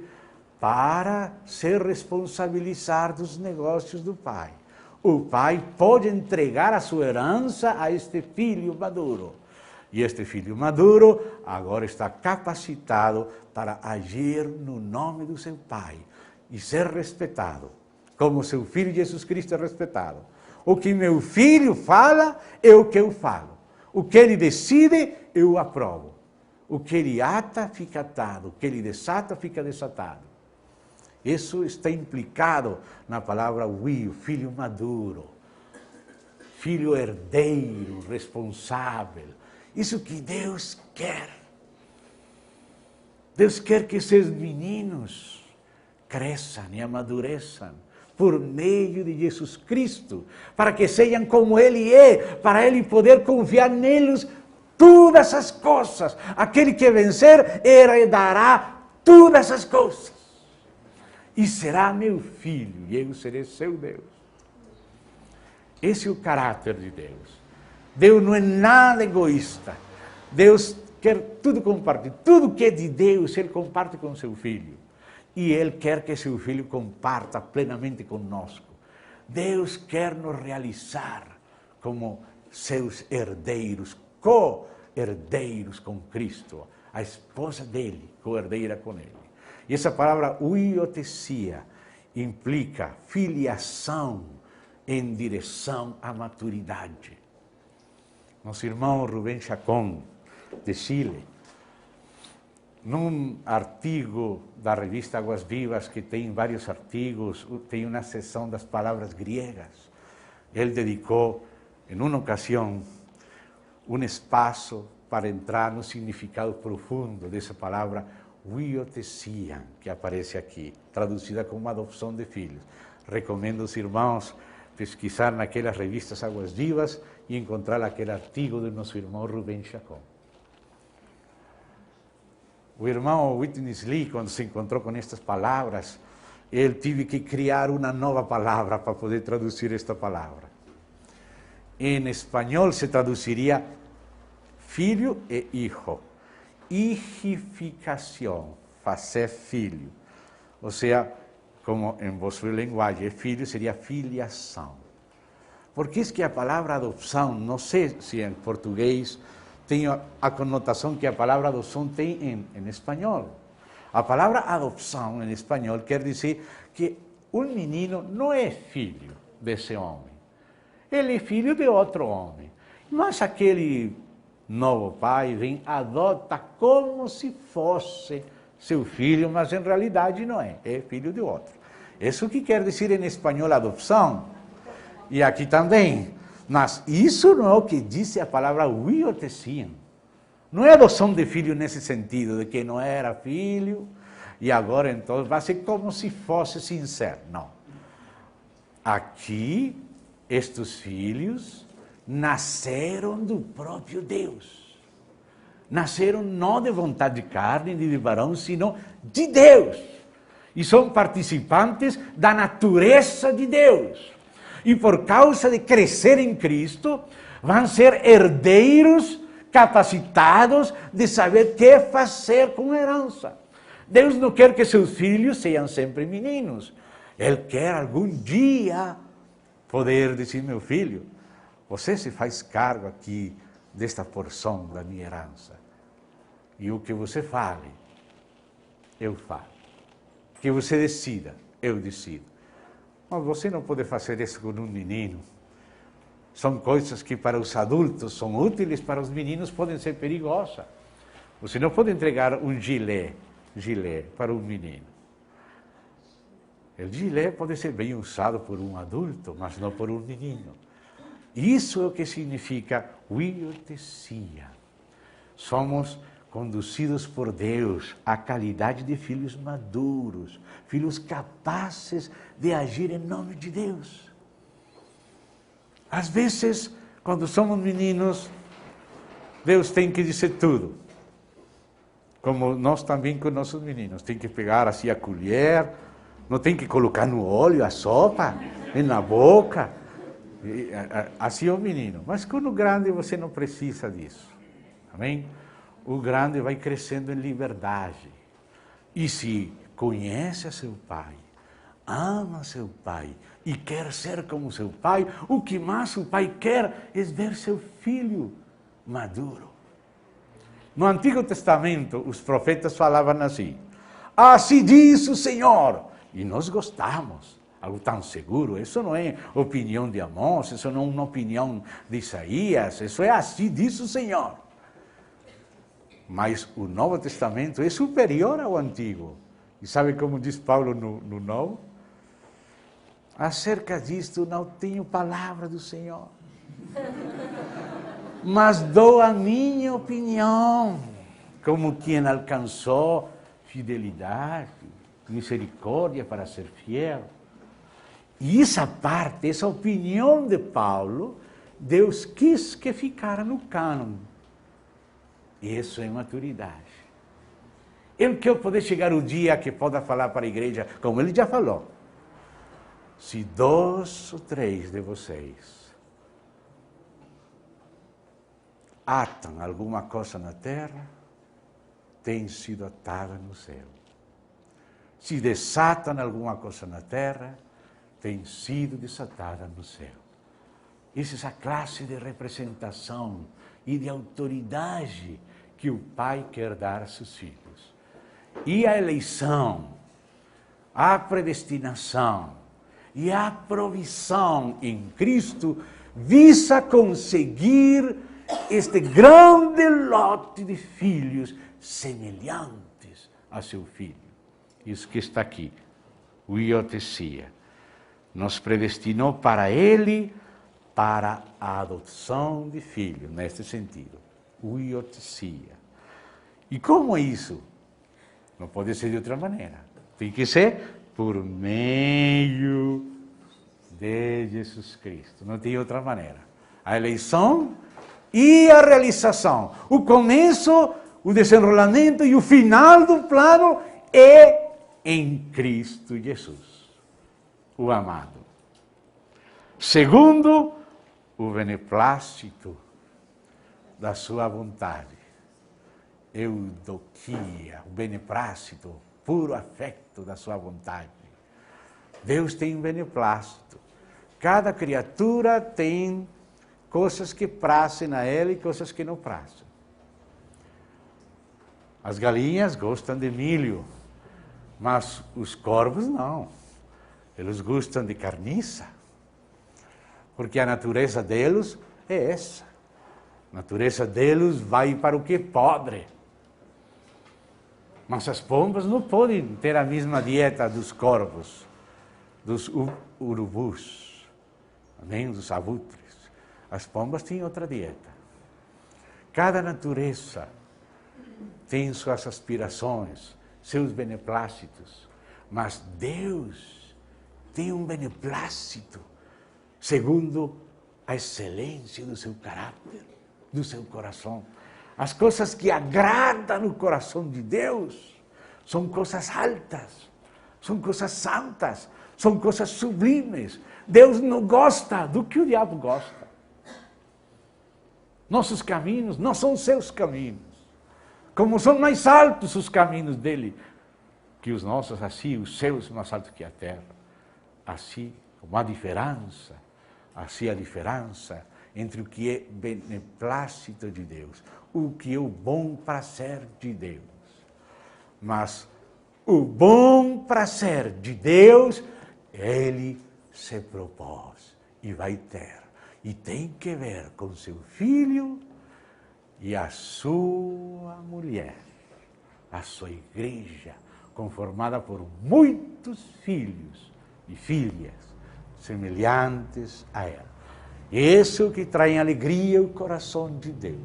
para se responsabilizar dos negócios do pai. O pai pode entregar a sua herança a este filho maduro. E este filho maduro agora está capacitado para agir no nome do seu pai e ser respeitado, como seu filho Jesus Cristo é respeitado. O que meu filho fala é o que eu falo. O que ele decide, eu aprovo. O que ele ata, fica atado. O que ele desata, fica desatado. Isso está implicado na palavra huio, filho maduro, filho herdeiro, responsável. Isso que Deus quer. Deus quer que esses meninos cresçam e amadureçam por meio de Jesus Cristo, para que sejam como Ele é, para Ele poder confiar neles todas as coisas. Aquele que vencer herdará todas as coisas. E será meu filho, e eu serei seu Deus. Esse é o caráter de Deus. Deus não é nada egoísta. Deus quer tudo compartilhar. Tudo que é de Deus, Ele comparte com seu filho. E Ele quer que seu filho comparta plenamente conosco. Deus quer nos realizar como seus herdeiros, co-herdeiros com Cristo. A esposa dele, co-herdeira com Ele. E essa palavra huiotesia implica filiação em direção à maturidade. Nosso irmão Rubén Chacón, de Chile, num artigo da revista Águas Vivas, que tem vários artigos, tem uma seção das palavras griegas, ele dedicou, em uma ocasião, um espaço para entrar no significado profundo dessa palavra huiotesia, que aparece aqui, traduzida como adopção de filhos. Recomendo aos irmãos pesquisar naquelas revistas Águas Vivas e encontrar aquele artigo do nosso irmão Rubén Chacón. O irmão Witness Lee, quando se encontrou com estas palavras, ele teve que criar uma nova palavra para poder traduzir esta palavra. Em espanhol se traduziria filho e hijo. Hijificação, fazer filho. Ou seja, como em vossa linguagem, filho seria filiação. Porque é que a palavra adopção, não sei se em português tem a conotação que a palavra adoção tem em espanhol. A palavra adopção em espanhol quer dizer que um menino não é filho desse homem. Ele é filho de outro homem. Mas aquele novo pai vem, adota como se fosse seu filho, mas em realidade não é, é filho de outro. Isso que quer dizer em espanhol adopção, e aqui também. Mas isso não é o que diz a palavra huiotesia. Não é adoção de filho nesse sentido, de que não era filho, e agora então vai ser como se fosse sincero. Não. Aqui, estes filhos nasceram do próprio Deus. Nasceram não de vontade de carne, nem de varão, sino de Deus. E são participantes da natureza de Deus. E por causa de crescer em Cristo, vão ser herdeiros capacitados de saber o que fazer com a herança. Deus não quer que seus filhos sejam sempre meninos. Ele quer algum dia poder dizer, meu filho, você se faz cargo aqui desta porção da minha herança. E o que você fale, eu falo. O que você decida, eu decido. Mas você não pode fazer isso com um menino. São coisas que para os adultos são úteis, para os meninos podem ser perigosas. Você não pode entregar um gilet para um menino. O gilet pode ser bem usado por um adulto, mas não por um menino. Isso é o que significa huiotesia. Somos conduzidos por Deus à qualidade de filhos maduros, filhos capazes de agir em nome de Deus. Às vezes, quando somos meninos, Deus tem que dizer tudo. Como nós também com nossos meninos. Tem que pegar assim a colher, não tem que colocar no olho a sopa, nem na boca. Assim é o menino. Mas com o grande você não precisa disso. Amém? O grande vai crescendo em liberdade. E se conhece a seu pai, ama seu pai e quer ser como seu pai, o que mais o pai quer é ver seu filho maduro. No Antigo Testamento, os profetas falavam assim, assim diz o Senhor, e nós gostamos, algo tão seguro, isso não é opinião de Amós, isso não é uma opinião de Isaías, isso é assim diz o Senhor. Mas o Novo Testamento é superior ao Antigo. E sabe como diz Paulo no Novo? Acerca disto não tenho palavra do Senhor. Mas dou a minha opinião, como quem alcançou fidelidade, misericórdia para ser fiel. E essa parte, essa opinião de Paulo, Deus quis que ficara no cânon. Isso é maturidade. Ele quer poder chegar o dia que possa falar para a igreja, como ele já falou. Se 2 ou 3 de vocês atam alguma coisa na terra, tem sido atada no céu. Se desatam alguma coisa na terra, tem sido desatada no céu. Essa é a classe de representação e de autoridade que o Pai quer dar a seus filhos. E a eleição, a predestinação e a provisão em Cristo visa conseguir este grande lote de filhos semelhantes a seu filho. Isso que está aqui, huiotesia. Nos predestinou para ele, para a adoção de filhos, neste sentido. Huiotesia. E como é isso? Não pode ser de outra maneira. Tem que ser por meio de Jesus Cristo. Não tem outra maneira. A eleição e a realização. O começo, o desenrolamento e o final do plano é em Cristo Jesus, o amado. Segundo, o beneplácito da sua vontade. Eudoquia, o beneplácito, puro afeto da sua vontade. Deus tem um beneplácito. Cada criatura tem coisas que prazem a ele e coisas que não prazem. As galinhas gostam de milho, mas os corvos não. Eles gostam de carniça. Porque a natureza deles é essa. A natureza deles vai para o que é podre. Mas as pombas não podem ter a mesma dieta dos corvos, dos urubus, nem dos abutres. As pombas têm outra dieta. Cada natureza tem suas aspirações, seus beneplácitos. Mas Deus tem um beneplácito segundo a excelência do seu caráter, do seu coração. As coisas que agradam no coração de Deus são coisas altas, são coisas santas, são coisas sublimes. Deus não gosta do que o diabo gosta. Nossos caminhos não são seus caminhos. Como são mais altos os caminhos dele que os nossos, assim, os seus mais altos que a terra. Assim, como a diferença entre o que é beneplácito de Deus, o que é o bom prazer de Deus. Mas o bom prazer de Deus, Ele se propôs e vai ter. E tem que ver com seu filho e a sua mulher, a sua igreja, conformada por muitos filhos e filhas semelhantes a ela. Isso que traz alegria ao coração de Deus.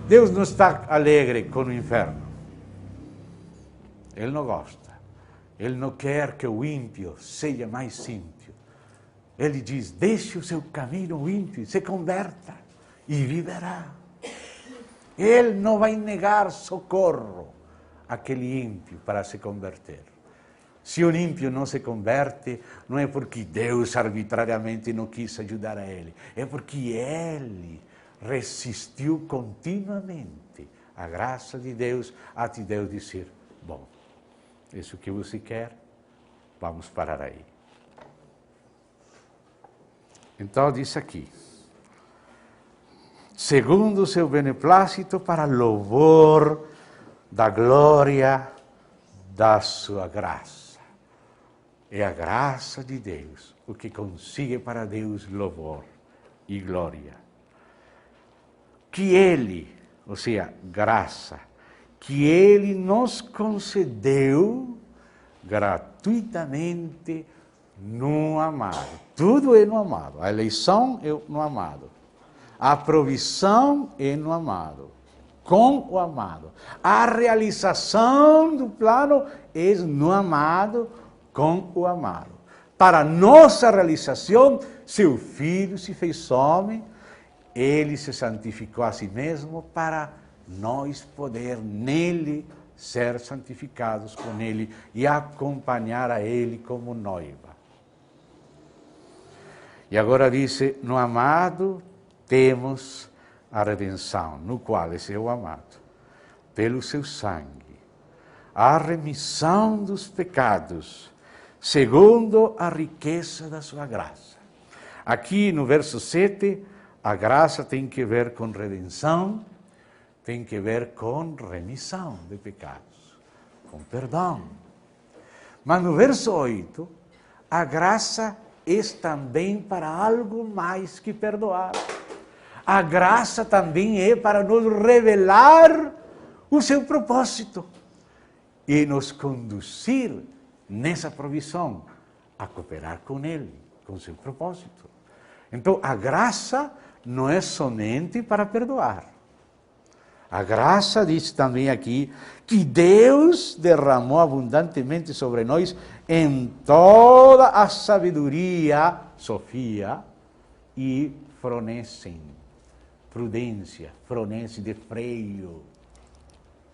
Deus não está alegre com o inferno. Ele não gosta. Ele não quer que o ímpio seja mais ímpio. Ele diz, deixe o seu caminho ímpio, se converta e viverá. Ele não vai negar socorro àquele ímpio para se converter. Se o ímpio não se converte, não é porque Deus arbitrariamente não quis ajudar a ele, é porque ele resistiu continuamente à graça de Deus, até Deus dizer, bom, isso que você quer, vamos parar aí. Então diz aqui, segundo o seu beneplácito para louvor da glória da sua graça. É a graça de Deus o que consiga para Deus louvor e glória. Que Ele, ou seja, graça, que Ele nos concedeu gratuitamente no amado. Tudo é no amado. A eleição é no amado. A provisão é no amado. Com o amado. A realização do plano é no amado, com o amado. Para nossa realização, seu Filho se fez homem, ele se santificou a si mesmo para nós poder nele ser santificados com ele e acompanhar a ele como noiva. E agora diz, no amado temos a redenção, no qual esse é o amado, pelo seu sangue, a remissão dos pecados, segundo a riqueza da sua graça. Aqui no verso 7, a graça tem que ver com redenção, tem que ver com remissão de pecados, com perdão. Mas no verso 8, a graça é também para algo mais que perdoar. A graça também é para nos revelar o seu propósito e nos conduzir nessa provisão a cooperar com Ele, com seu propósito. Então, a graça não é somente para perdoar. A graça diz também aqui que Deus derramou abundantemente sobre nós em toda a sabedoria, sofia e fronesen. Prudência, fronese de freio.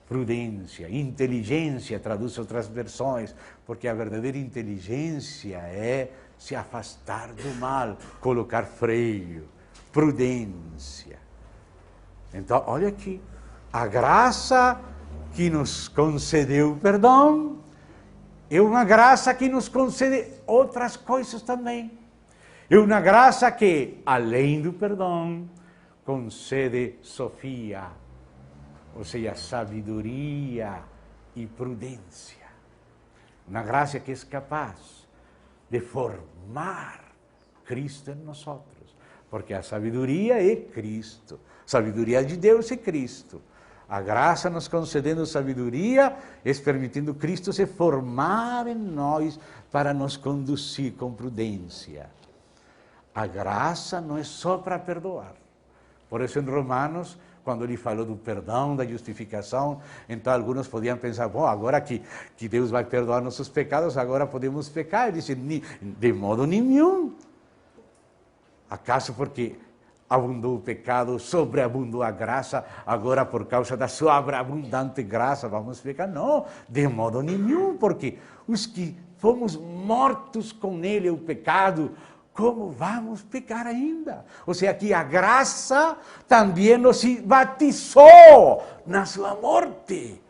Prudência, inteligência, traduz outras versões, porque a verdadeira inteligência é se afastar do mal, colocar freio, prudência. Então, olha aqui, a graça que nos concedeu perdão é uma graça que nos concede outras coisas também. É uma graça que, além do perdão, concede sofia, ou seja, sabedoria e prudência. Uma graça que é capaz de formar Cristo em nós. Porque a sabedoria é Cristo. A sabedoria de Deus é Cristo. A graça nos concedendo sabedoria é permitindo Cristo se formar em nós para nos conduzir com prudência. A graça não é só para perdoar. Por isso, em Romanos, quando ele falou do perdão, da justificação, então alguns podiam pensar, bom, agora que Deus vai perdoar nossos pecados, agora podemos pecar. Ele disse, de modo nenhum. Acaso porque abundou o pecado, sobreabundou a graça, agora por causa da sua abundante graça vamos pecar? Não, de modo nenhum, porque os que fomos mortos com ele, o pecado, como vamos pecar ainda? Ou seja, que a graça também nos batizou na sua morte.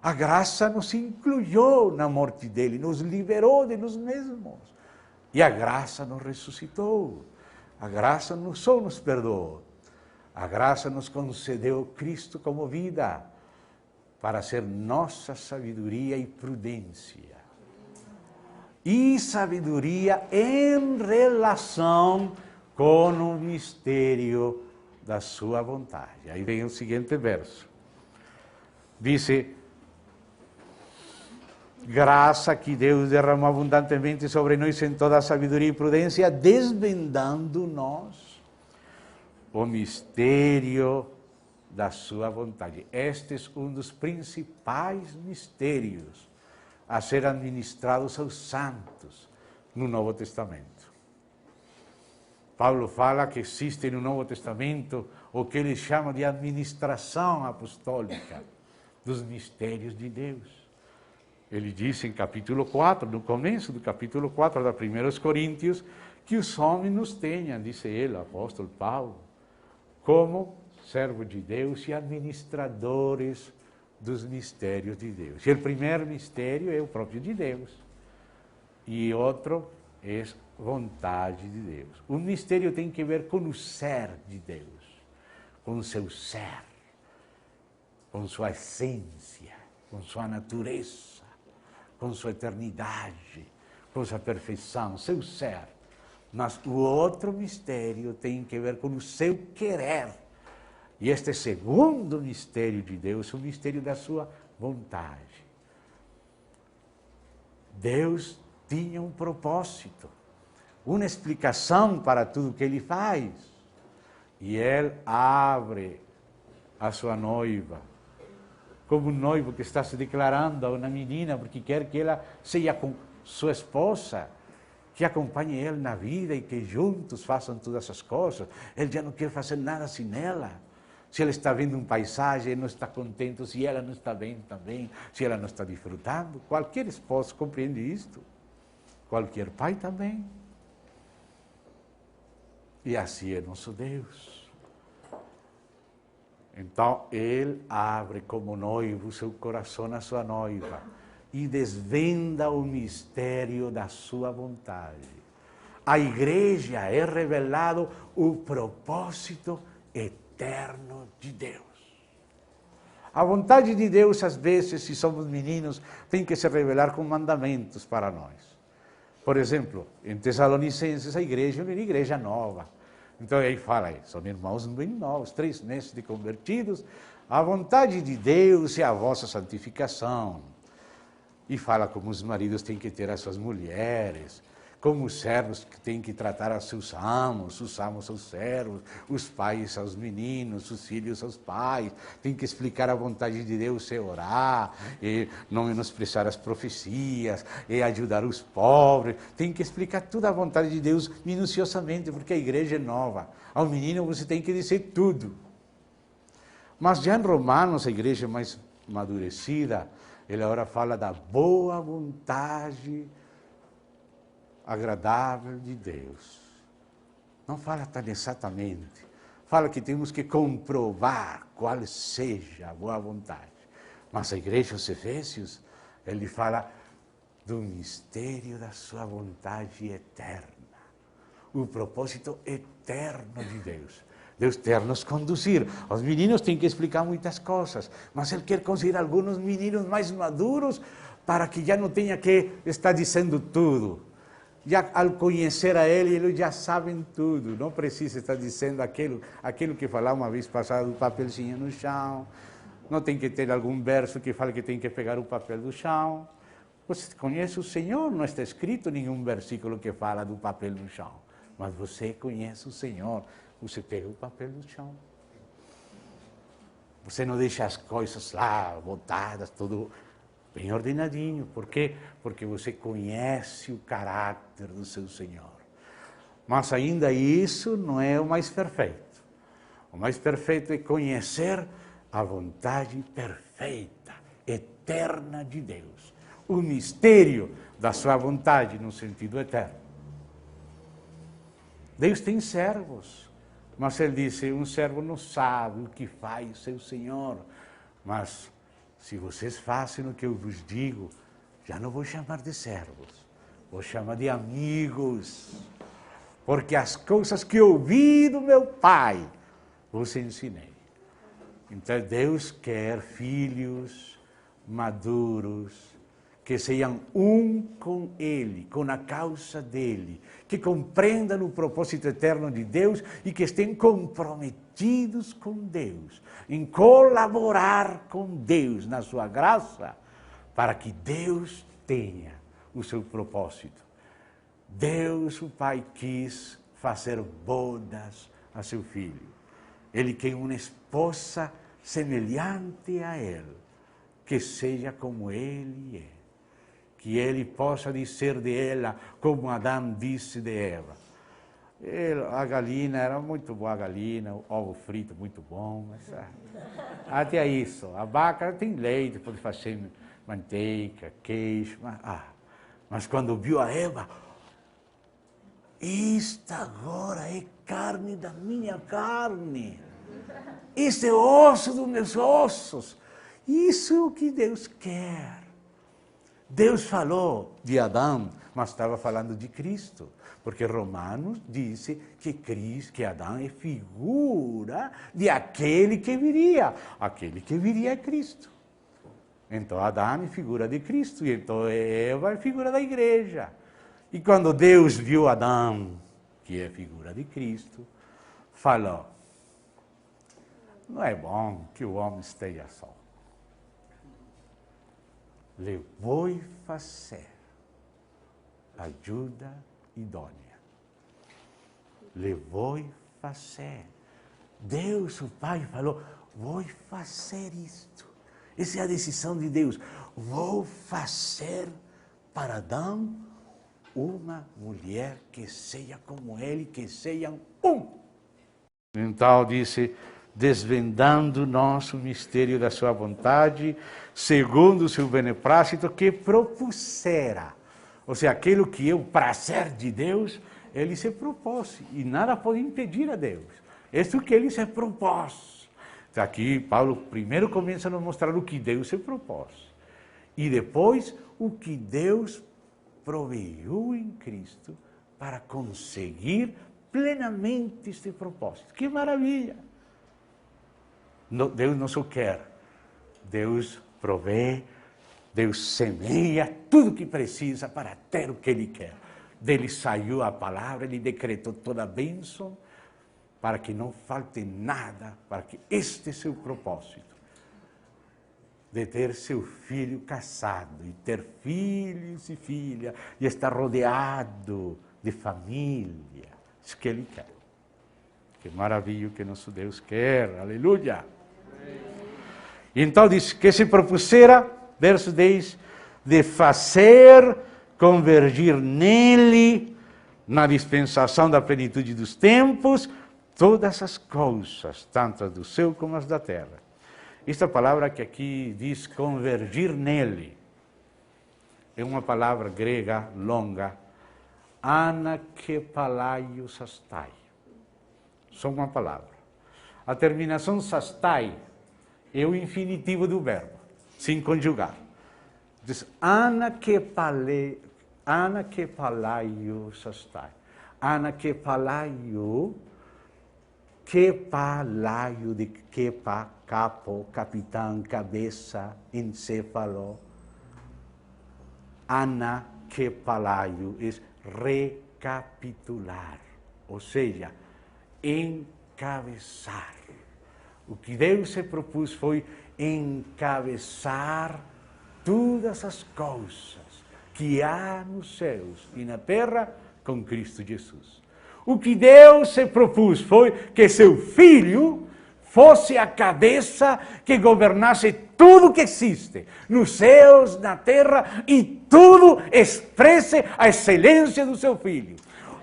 A graça nos incluiu na morte dele, nos liberou de nós mesmos. E a graça nos ressuscitou. A graça não só nos perdoou, a graça nos concedeu Cristo como vida, para ser nossa sabedoria e prudência. E sabedoria em relação com o mistério da sua vontade. Aí vem o seguinte verso. Diz: graça que Deus derramou abundantemente sobre nós em toda a sabedoria e prudência, desvendando-nos o mistério da sua vontade. Este é um dos principais mistérios a ser administrados aos santos no Novo Testamento. Paulo fala que existe no Novo Testamento o que ele chama de administração apostólica dos mistérios de Deus. Ele disse em capítulo 4, no começo do capítulo 4 da 1 Coríntios, que os homens nos tenham, disse ele, o apóstolo Paulo, como servos de Deus e administradores dos mistérios de Deus. E o primeiro mistério é o próprio de Deus. E outro é vontade de Deus. Um mistério tem que ver com o ser de Deus, com o seu ser, com sua essência, com sua natureza, com sua eternidade, com sua perfeição, seu ser. Mas o outro mistério tem que ver com o seu querer. E este segundo mistério de Deus é o mistério da sua vontade. Deus tinha um propósito, uma explicação para tudo que Ele faz. E Ele abre a sua noiva, como um noivo que está se declarando a uma menina, porque quer que ela seja com sua esposa, que acompanhe ele na vida e que juntos façam todas essas coisas. Ele já não quer fazer nada sem ela. Se ele está vendo paisagem, ele não está contente, se ela não está bem também, se ela não está desfrutando. Qualquer esposo compreende isto. Qualquer pai também. E assim é nosso Deus. Então, Ele abre como noivo seu coração à sua noiva e desvenda o mistério da sua vontade. À igreja é revelado o propósito eterno de Deus. A vontade de Deus, às vezes, se somos meninos, tem que se revelar com mandamentos para nós. Por exemplo, em Tessalonicenses, a igreja é uma igreja nova. Então aí fala, são irmãos bem novos, 3 meses de convertidos. A vontade de Deus é a vossa santificação. E fala como os maridos têm que ter as suas mulheres, como os servos têm que tratar aos seus amos, os amos aos servos, os pais aos meninos, os filhos aos pais. Tem que explicar a vontade de Deus, é orar, é não menosprezar as profecias, é ajudar os pobres. Tem que explicar toda a vontade de Deus minuciosamente, porque a igreja é nova. Ao menino você tem que dizer tudo. Mas já em Romanos, a igreja mais amadurecida, ele agora fala da boa vontade agradável de Deus. Não fala tão exatamente. Fala que temos que comprovar qual seja a boa vontade. Mas a igreja, os Efésios, ele fala do mistério da sua vontade eterna. O propósito eterno de Deus. Deus quer nos conduzir. Os meninos têm que explicar muitas coisas, mas Ele quer conseguir alguns meninos mais maduros para que já não tenha que estar dizendo tudo. Já ao conhecer a Ele, eles já sabem tudo. Não precisa estar dizendo aquilo que falava uma vez passada do papelzinho no chão. Não tem que ter algum verso que fale que tem que pegar o papel do chão. Você conhece o Senhor, não está escrito nenhum versículo que fala do papel no chão. Mas você conhece o Senhor, você pega o papel do chão. Você não deixa as coisas lá botadas, tudo bem ordenadinho. Por quê? Porque você conhece o caráter do seu Senhor. Mas ainda isso não é o mais perfeito. O mais perfeito é conhecer a vontade perfeita, eterna de Deus. O mistério da sua vontade no sentido eterno. Deus tem servos, mas ele disse, um servo não sabe o que faz seu Senhor. Mas se vocês fazem o que eu vos digo, já não vou chamar de servos, vou chamar de amigos. Porque as coisas que ouvi do meu Pai, vos ensinei. Então Deus quer filhos maduros, que sejam um com Ele, com a causa dEle, que compreendam o propósito eterno de Deus e que estejam comprometidos com Deus, em colaborar com Deus na sua graça, para que Deus tenha o seu propósito. Deus, o Pai, quis fazer bodas a seu filho. Ele quer uma esposa semelhante a Ele, que seja como Ele é. Que Ele possa dizer de ela, como Adão disse de Eva. A galinha era muito boa, a galinha, o ovo frito muito bom. Mas, até isso, a vaca tem leite, pode fazer manteiga, queijo. Mas quando viu a Eva, isto agora é carne da minha carne. Isso é osso dos meus ossos. Isso é o que Deus quer. Deus falou de Adão, mas estava falando de Cristo. Porque Romanos disse que Adão é figura de aquele que viria. Aquele que viria é Cristo. Então Adão é figura de Cristo, e então Eva é figura da igreja. E quando Deus viu Adão, que é figura de Cristo, falou, não é bom que o homem esteja só. Lhe vou fazer ajuda idônea. Lhe vou fazer. Deus, o Pai, falou, vou fazer isto. Essa é a decisão de Deus. Vou fazer para Adão uma mulher que seja como ele, que sejam um. Então disse, desvendando nosso mistério da sua vontade, segundo o seu beneplácito que propusera. Ou seja, aquilo que é o prazer de Deus, ele se propôs, e nada pode impedir a Deus. Isso que ele se propôs. Então, aqui Paulo primeiro começa a nos mostrar o que Deus se propôs, e depois o que Deus proveiu em Cristo para conseguir plenamente este propósito. Que maravilha! Deus não só quer, Deus provê, Deus semeia tudo que precisa para ter o que Ele quer. Dele saiu a palavra, Ele decretou toda a bênção, para que não falte nada, para que este seja o propósito, de ter seu filho casado, e ter filhos e filhas, e estar rodeado de família. Isso que Ele quer. Que maravilha que nosso Deus quer, aleluia! Então diz que se propusera, verso 10, de fazer convergir nele, na dispensação da plenitude dos tempos, todas as coisas, tanto as do céu como as da terra. Esta palavra que aqui diz convergir nele, é uma palavra grega longa, anakepalaio sastai. Só uma palavra. A terminação sastai é o infinitivo do verbo, sem conjugar. Diz anakepalaio sastai. Anakepalaio, kepalaio de kepa, capo, capitão, cabeça, encéfalo. Anakepalaio é recapitular, ou seja, encabeçar. O que Deus se propôs foi encabeçar todas as coisas que há nos céus e na terra com Cristo Jesus. O que Deus se propôs foi que seu Filho fosse a cabeça que governasse tudo que existe, nos céus, na terra, e tudo expresse a excelência do seu Filho.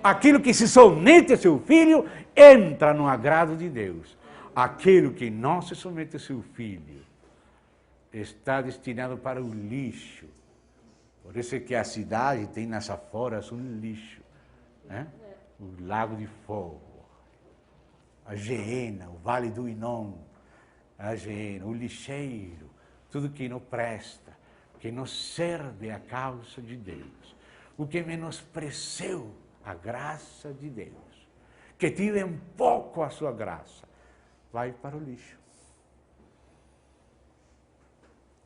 Aquilo que se somete a seu Filho entra no agrado de Deus. Aquilo que não se somete a seu Filho está destinado para o lixo. Por isso é que a cidade tem nas aforas um lixo. Né? o Lago de Fogo, a Geena, o Vale do Inom, a Geena, o lixeiro, tudo que não presta, que não serve à causa de Deus, o que menospreciou a graça de Deus, que tira um pouco a sua graça, vai para o lixo.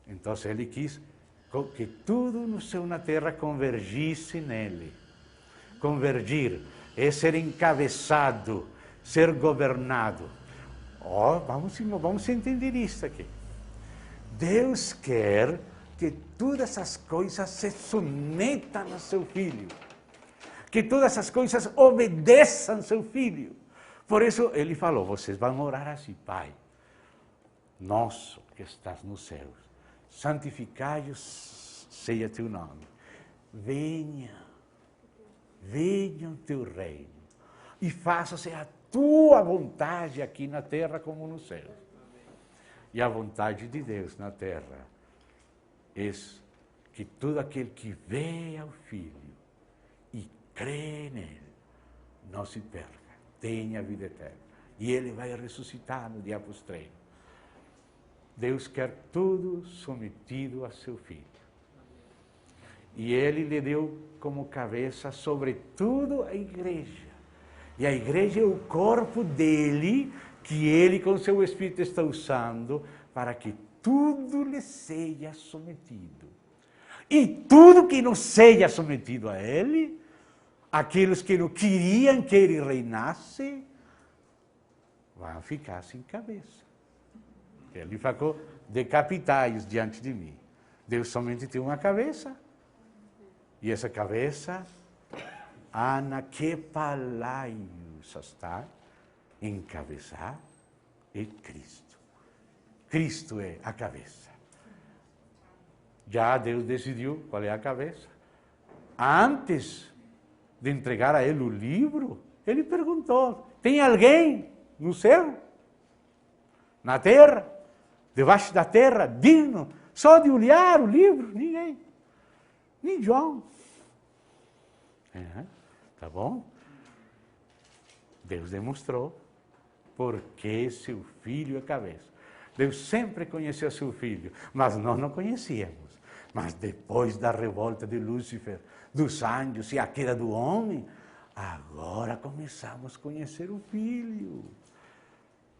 Então ele quis que tudo no céu e na terra convergisse nele. Convergir é ser encabeçado, ser governado. Vamos entender isso aqui. Deus quer que todas essas coisas se submetam ao seu Filho. Que todas essas coisas obedeçam ao seu Filho. Por isso ele falou, vocês vão orar assim, Pai, nosso que estás nos céus, santificado seja teu nome. Venha o teu reino e faça-se a tua vontade aqui na terra como no céu. E a vontade de Deus na terra é que todo aquele que vê ao Filho e crê nele não se perca, tenha a vida eterna. E ele vai ressuscitar no dia postreiro. Deus quer tudo submetido a seu Filho. E ele lhe deu como cabeça sobre tudo a igreja. E a igreja é o corpo dele, que ele com seu Espírito está usando para que tudo lhe seja submetido. E tudo que não seja submetido a ele, aqueles que não queriam que ele reinasse, vão ficar sem cabeça. Ele falou, decapitai-os diante de mim. Deus somente tem uma cabeça. E essa cabeça, anakepalaios, está encabeçar, é Cristo. Cristo é a cabeça. Já Deus decidiu qual é a cabeça. Antes de entregar a ele o livro, ele perguntou, tem alguém no céu? Na terra? Debaixo da terra, digno, só de olhar o livro? Ninguém. Nem João. Tá bom? Deus demonstrou porque seu filho é cabeça. Deus sempre conheceu seu filho, mas nós não conhecíamos. Mas depois da revolta de Lúcifer, dos anjos e a queda do homem, agora começamos a conhecer o filho.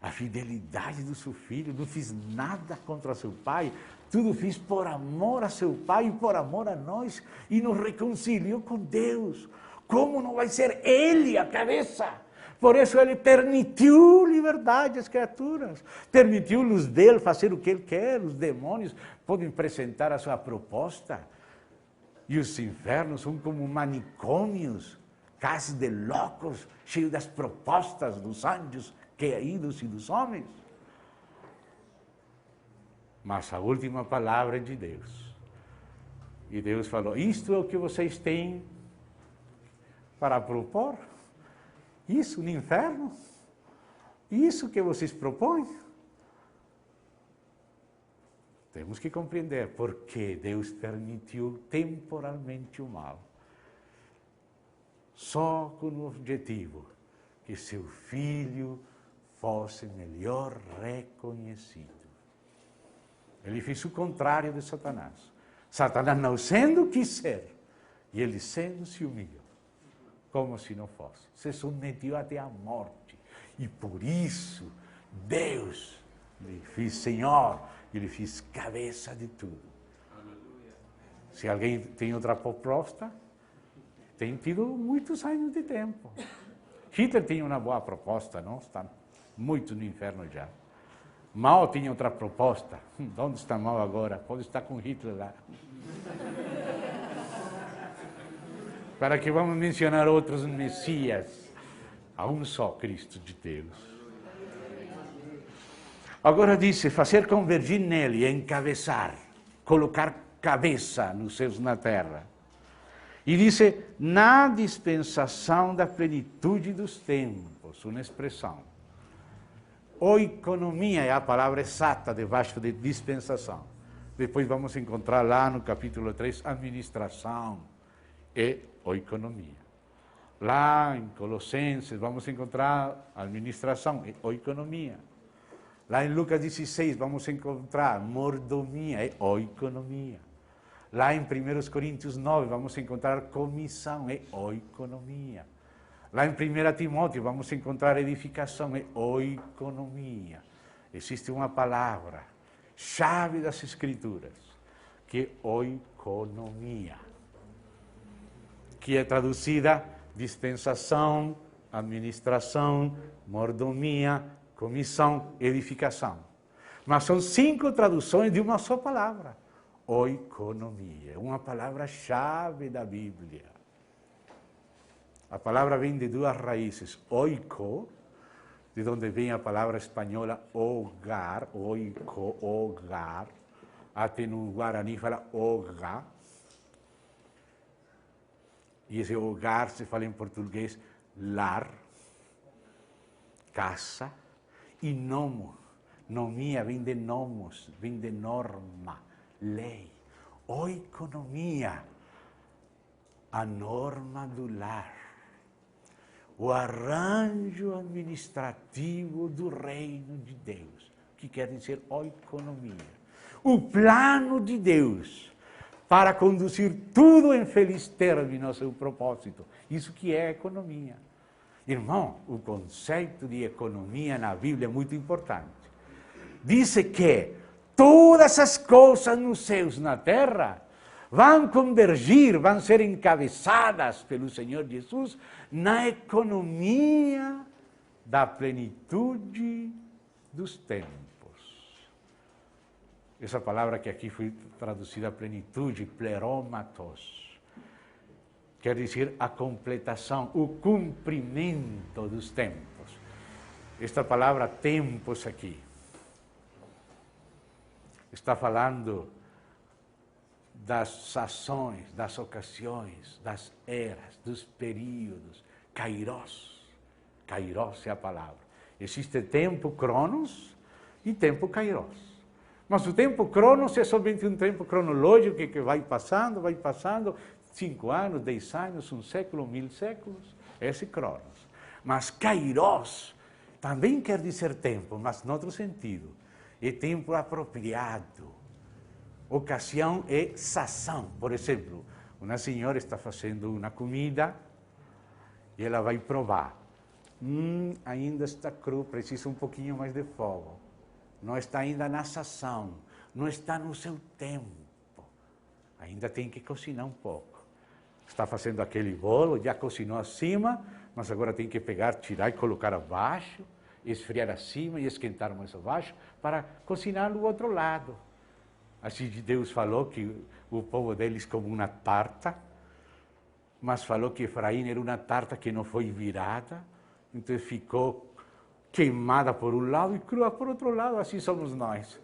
A fidelidade do seu filho, não fiz nada contra seu pai, tudo fiz por amor a seu pai e por amor a nós, e nos reconciliou com Deus. Como não vai ser ele a cabeça? Por isso ele permitiu liberdade às criaturas, permitiu luz dele fazer o que ele quer, os demônios podem apresentar a sua proposta, e os infernos são como manicômios, casas de loucos, cheios das propostas dos anjos, caídos e dos homens. Mas a última palavra é de Deus. E Deus falou, isto é o que vocês têm para propor? Isso no inferno? Isso que vocês propõem? Temos que compreender porque Deus permitiu temporalmente o mal. Só com o objetivo que seu filho fosse melhor reconhecido. Ele fez o contrário de Satanás. Satanás não sendo quis ser, e ele sendo se humilhou, como se não fosse. Se submeteu até a morte. E por isso, Deus lhe fez Senhor, e lhe fez cabeça de tudo. Se alguém tem outra proposta, tem tido muitos anos de tempo. Hitler tinha uma boa proposta, não? Está muito no inferno já. Mao tinha outra proposta. Onde está Mao agora? Pode estar com Hitler lá. Para que vamos mencionar outros Messias. Há um só Cristo de Deus. Agora disse, fazer convergir nele, encabeçar, colocar cabeça nos céus na terra. E disse, na dispensação da plenitude dos tempos, uma expressão. Oikonomia é a palavra exata debaixo de dispensação. Depois vamos encontrar lá no capítulo 3, administração e oikonomia. Lá em Colossenses vamos encontrar administração ou economia. Lá em Lucas 16 vamos encontrar mordomia ou economia. Lá em 1 Coríntios 9 vamos encontrar comissão ou economia. Lá em 1 Timóteo vamos encontrar edificação ou economia. Existe uma palavra, chave das Escrituras, que é oikonomia, que é traduzida dispensação, administração, mordomia, comissão, edificação. Mas são 5 traduções de uma só palavra, oikonomia, uma palavra-chave da Bíblia. A palavra vem de 2 raízes, oiko, de onde vem a palavra espanhola hogar, oiko, hogar, até no Guarani fala hogar. E esse hogar se fala em português lar, casa, e nomo. Nomia vem de nomos, vem de norma, lei. Oikonomia, a norma do lar. O arranjo administrativo do reino de Deus, que quer dizer oikonomia. O plano de Deus para conduzir tudo em feliz término ao seu propósito. Isso que é economia. Irmão, o conceito de economia na Bíblia é muito importante. Diz que todas as coisas nos céus e na terra vão convergir, vão ser encabeçadas pelo Senhor Jesus na economia da plenitude dos tempos. Essa palavra que aqui foi traduzida plenitude, plerómatos, quer dizer a completação, o cumprimento dos tempos. Esta palavra tempos aqui está falando das sações, das ocasiões, das eras, dos períodos. Kairos. Kairos é a palavra. Existe tempo cronos e tempo kairos. Mas o tempo cronos é somente um tempo cronológico que vai passando, 5 anos, 10 anos, 1 século, 1000 séculos, esse cronos. Mas kairos também quer dizer tempo, mas em outro sentido. É tempo apropriado. Ocasião é sação. Por exemplo, uma senhora está fazendo uma comida e ela vai provar. Ainda está cru, precisa um pouquinho mais de fogo. Não está ainda na sação, não está no seu tempo. Ainda tem que cozinhar um pouco. Está fazendo aquele bolo, já cozinhou acima, mas agora tem que pegar, tirar e colocar abaixo, esfriar acima e esquentar mais abaixo, para cozinhar no outro lado. Assim Deus falou que o povo deles como uma tarta, mas falou que Efraim era uma tarta que não foi virada, então ficou queimada por um lado e crua por outro lado, assim somos nós.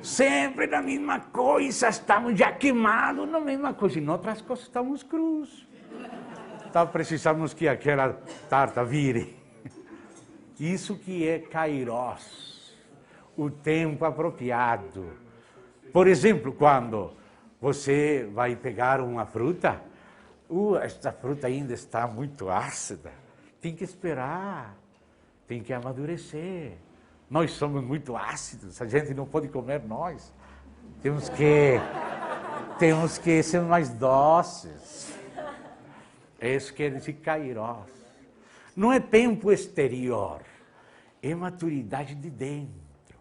Sempre na mesma coisa, estamos já queimados na mesma coisa, em outras coisas estamos crus. Então precisamos que aquela tarta vire. Isso que é kairos, o tempo apropriado. Por exemplo, quando você vai pegar uma fruta, esta fruta ainda está muito ácida, tem que esperar. Tem que amadurecer. Nós somos muito ácidos, a gente não pode comer nós. Temos que ser mais doces. Isso quer dizer kairos. Não é tempo exterior, é maturidade de dentro.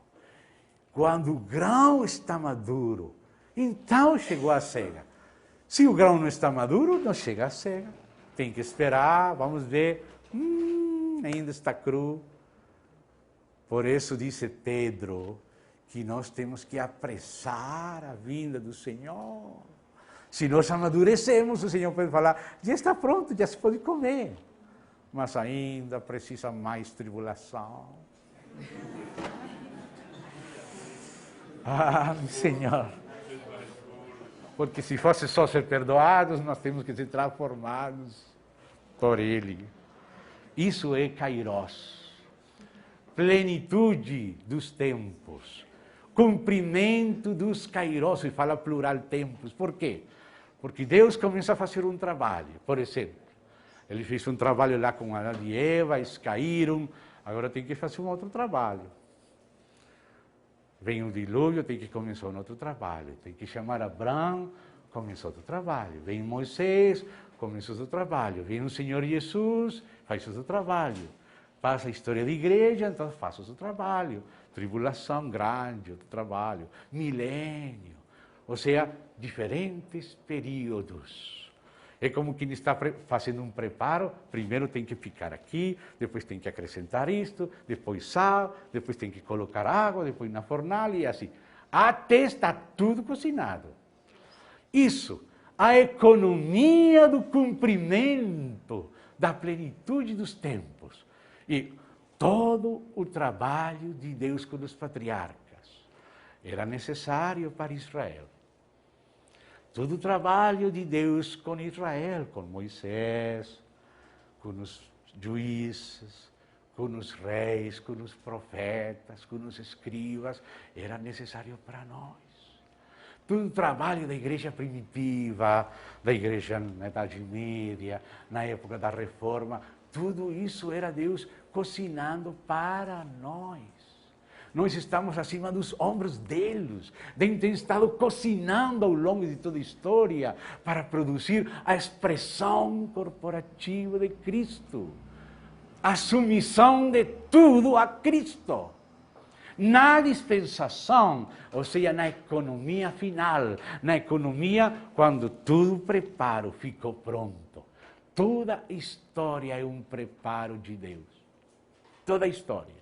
Quando o grão está maduro, então chegou a cega. Se o grão não está maduro, não chega a cega. Tem que esperar, vamos ver. Ainda está cru. Por isso disse Pedro que nós temos que apressar a vinda do Senhor. Se nós amadurecemos, o Senhor pode falar, já está pronto, já se pode comer. Mas ainda precisa mais tribulação. Senhor. Porque se fosse só ser perdoados, nós temos que ser transformados por Ele. Isso é kairos, plenitude dos tempos, cumprimento dos kairos, e fala plural tempos. Por quê? Porque Deus começa a fazer um trabalho, por exemplo, Ele fez um trabalho lá com Adão e Eva, eles caíram, agora tem que fazer um outro trabalho. Vem o dilúvio, tem que começar um outro trabalho. Tem que chamar Abraão, começou outro trabalho. Vem Moisés, começou outro trabalho. Vem o Senhor Jesus, faz outro trabalho. Passa a história da igreja, então faz outro trabalho. Tribulação grande, outro trabalho. Milênio. Ou seja, diferentes períodos. É como quem está fazendo um preparo, primeiro tem que picar aqui, depois tem que acrescentar isto, depois sal, depois tem que colocar água, depois na fornalha e assim. Até está tudo cozinado. Isso, a economia do cumprimento da plenitude dos tempos. E todo o trabalho de Deus com os patriarcas era necessário para Israel. Todo o trabalho de Deus com Israel, com Moisés, com os juízes, com os reis, com os profetas, com os escribas, era necessário para nós. Todo o trabalho da igreja primitiva, da igreja na Idade Média, na época da Reforma, tudo isso era Deus cozinhando para nós. Nós estamos acima dos ombros deles. Deus tem estado cozinhando ao longo de toda a história para produzir a expressão corporativa de Cristo. A submissão de tudo a Cristo. Na dispensação, ou seja, na economia final, na economia quando tudo o preparo ficou pronto. Toda a história é um preparo de Deus. Toda a história.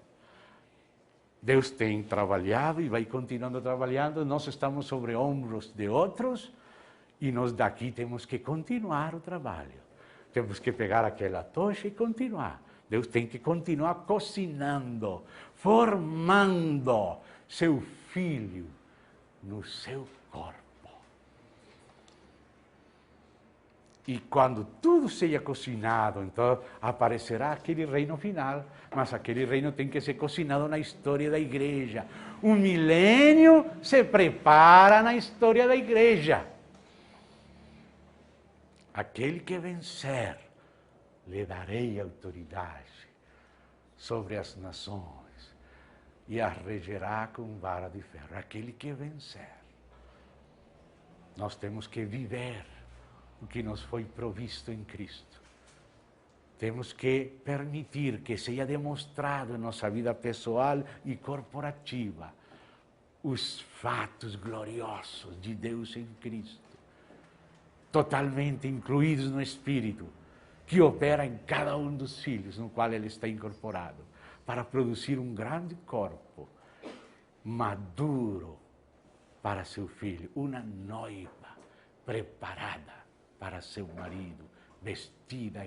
Deus tem trabalhado e vai continuando trabalhando, nós estamos sobre ombros de outros e nós daqui temos que continuar o trabalho. Temos que pegar aquela tocha e continuar. Deus tem que continuar cozinhando, formando seu filho no seu corpo. E quando tudo seja cozinhado, então aparecerá aquele reino final. Mas aquele reino tem que ser cozinado na história da igreja. Um milênio se prepara na história da igreja. Aquele que vencer, lhe darei autoridade sobre as nações e as regerá com vara de ferro. Aquele que vencer. Nós temos que viver o que nos foi provisto em Cristo. Temos que permitir que seja demonstrado em nossa vida pessoal e corporativa os fatos gloriosos de Deus em Cristo, totalmente incluídos no Espírito, que opera em cada um dos filhos no qual ele está incorporado, para produzir um grande corpo, maduro para seu filho, uma noiva preparada para seu marido, vestida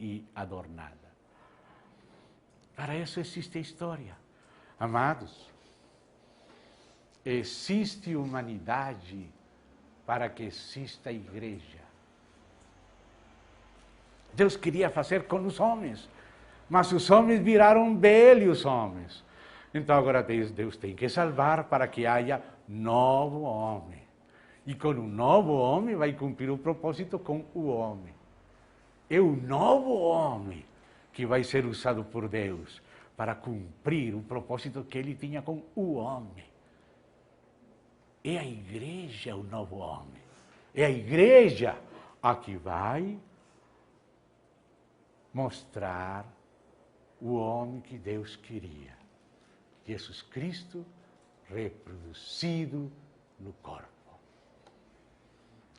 e adornada. Para isso existe a história. Amados, existe humanidade para que exista a igreja. Deus queria fazer com os homens, mas os homens viraram velhos homens. Então agora Deus tem que salvar para que haja novo homem. E com um novo homem vai cumprir o propósito com o homem. É o novo homem que vai ser usado por Deus para cumprir o propósito que ele tinha com o homem. É a igreja o novo homem. É a igreja a que vai mostrar o homem que Deus queria. Jesus Cristo reproduzido no corpo.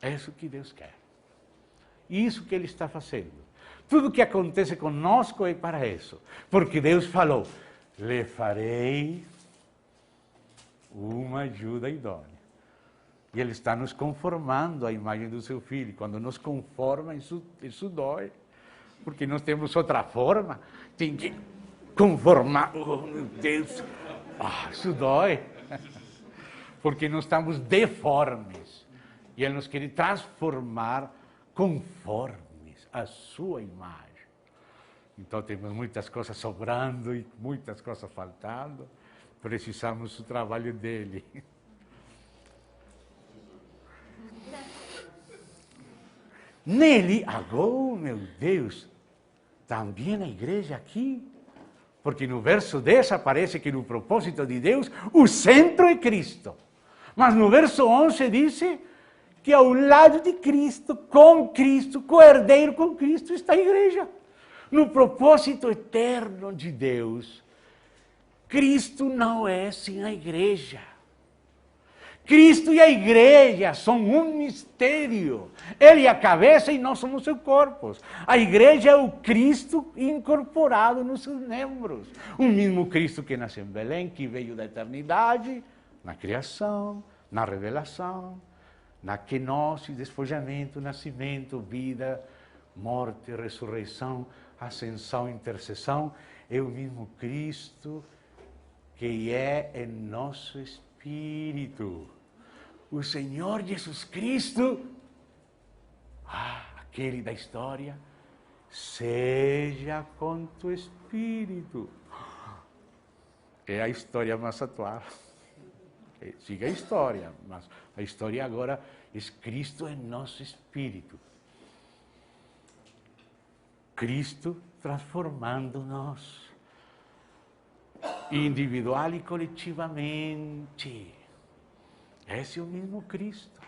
É isso que Deus quer. Isso que Ele está fazendo. Tudo que acontece conosco é para isso. Porque Deus falou, lhe farei uma ajuda idônea. E Ele está nos conformando à imagem do seu Filho. Quando nos conforma, isso dói. Porque nós temos outra forma. Tem que conformar. Oh, meu Deus. Isso dói. Porque nós estamos deformes. E Ele nos quer transformar conformes à sua imagem. Então temos muitas coisas sobrando e muitas coisas faltando. Precisamos do trabalho dele. Nele, agora, meu Deus, também a igreja aqui. Porque no verso 10 aparece que no propósito de Deus, o centro é Cristo. Mas no verso 11 diz que ao lado de Cristo, co-herdeiro com Cristo, está a igreja. No propósito eterno de Deus, Cristo não é sem a igreja. Cristo e a igreja são um mistério. Ele é a cabeça e nós somos seus corpos. A igreja é o Cristo incorporado nos seus membros. O mesmo Cristo que nasceu em Belém, que veio da eternidade, na criação, na revelação, na kenosis, despojamento, nascimento, vida, morte, ressurreição, ascensão, intercessão. É o mesmo Cristo que é em nosso espírito. O Senhor Jesus Cristo, aquele da história, seja com tu espírito. É a história mais atual. Siga a história, mas a história agora é Cristo em nosso espírito. Cristo transformando-nos, individual e coletivamente. Esse é o mesmo Cristo.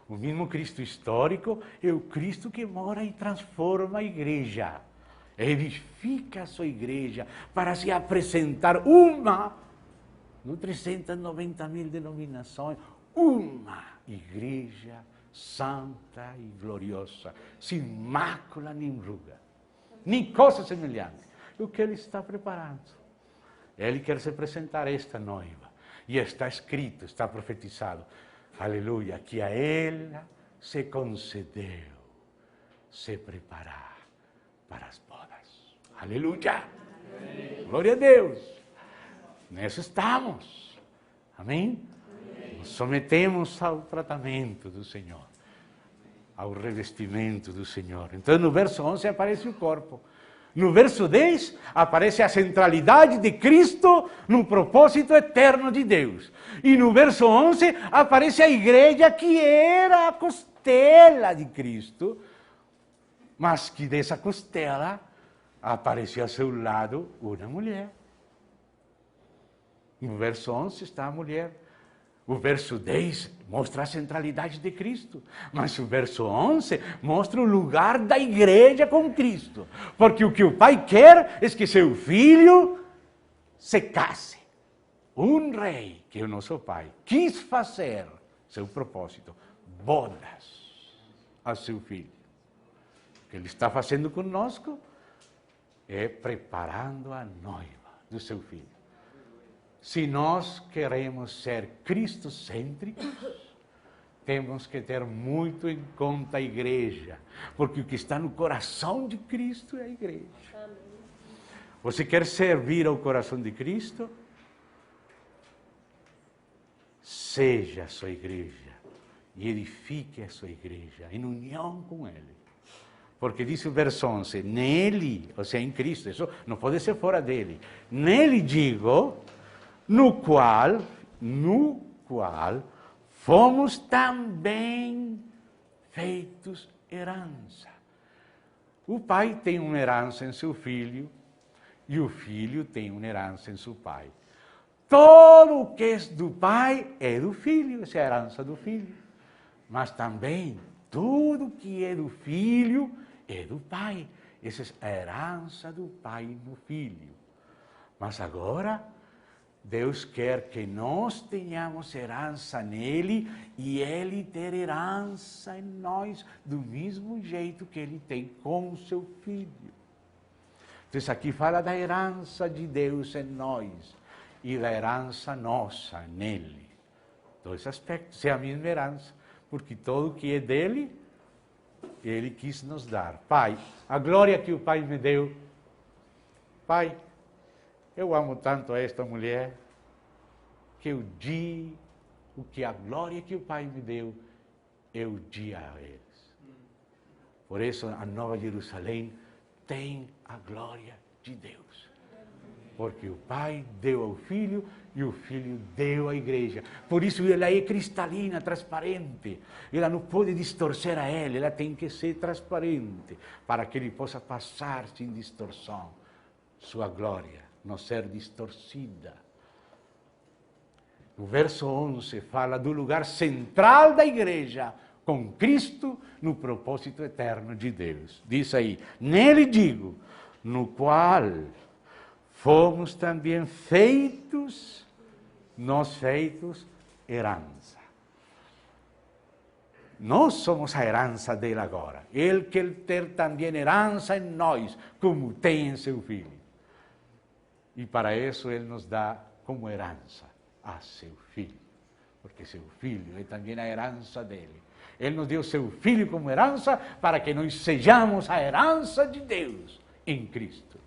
O mesmo Cristo histórico é o Cristo que mora e transforma a igreja. Edifica a sua igreja para se apresentar uma, não 390.000 denominações, uma igreja santa e gloriosa, sem mácula nem ruga, nem coisa semelhante. É o que Ele está preparando. Ele quer se apresentar a esta noiva. E está escrito, está profetizado, aleluia, que a ela se concedeu se preparar para as bodas. Aleluia! Amém. Glória a Deus! Nessa estamos. Amém? Amém? Nos sometemos ao tratamento do Senhor, ao revestimento do Senhor. Então, no verso 11 aparece o corpo. No verso 10, aparece a centralidade de Cristo no propósito eterno de Deus. E no verso 11, aparece a igreja que era a costela de Cristo, mas que dessa costela apareceu ao seu lado uma mulher. No verso 11 está a mulher. O verso 10 mostra a centralidade de Cristo, mas o verso 11 mostra o lugar da igreja com Cristo. Porque o que o Pai quer é que seu filho se case. Um rei, que é o nosso Pai, quis fazer seu propósito, bodas a seu filho. O que Ele está fazendo conosco é preparando a noiva do seu filho. Se nós queremos ser cristocêntricos, temos que ter muito em conta a igreja, porque o que está no coração de Cristo é a igreja. Amém. Você quer servir ao coração de Cristo? Seja a sua igreja e edifique a sua igreja em união com Ele. Porque diz o verso 11, nele, ou seja, em Cristo, isso não pode ser fora dele. Nele digo, no qual fomos também feitos herança. O pai tem uma herança em seu filho, e o filho tem uma herança em seu pai. Todo o que é do pai é do filho, essa é a herança do filho. Mas também, tudo que é do filho é do pai. Essa é a herança do pai no filho. Mas agora, Deus quer que nós tenhamos herança nele e ele ter herança em nós, do mesmo jeito que ele tem com o seu filho. Então, aqui fala da herança de Deus em nós e da herança nossa nele. Dois aspectos, é a mesma herança, porque todo que é dele, ele quis nos dar. Pai, a glória que o Pai me deu, Pai, eu amo tanto esta mulher, que eu di o que a glória que o Pai me deu, eu di a eles. Por isso, a Nova Jerusalém tem a glória de Deus. porque o Pai deu ao Filho e o Filho deu à Igreja. Por isso ela é cristalina, transparente. Ela não pode distorcer a ela, ela tem que ser transparente, para que ele possa passar sem distorção. Sua glória não ser distorcida. O verso 11 fala do lugar central da Igreja, com Cristo no propósito eterno de Deus. Diz aí, nele digo, no qual fomos também feitos, nós feitos, herança. Nós somos a herança dele agora. Ele quer ter também herança em nós, como tem em seu Filho. E para isso ele nos dá como herança a seu Filho. Porque seu Filho é também a herança dele. Ele nos deu seu Filho como herança para que nós sejamos a herança de Deus em Cristo.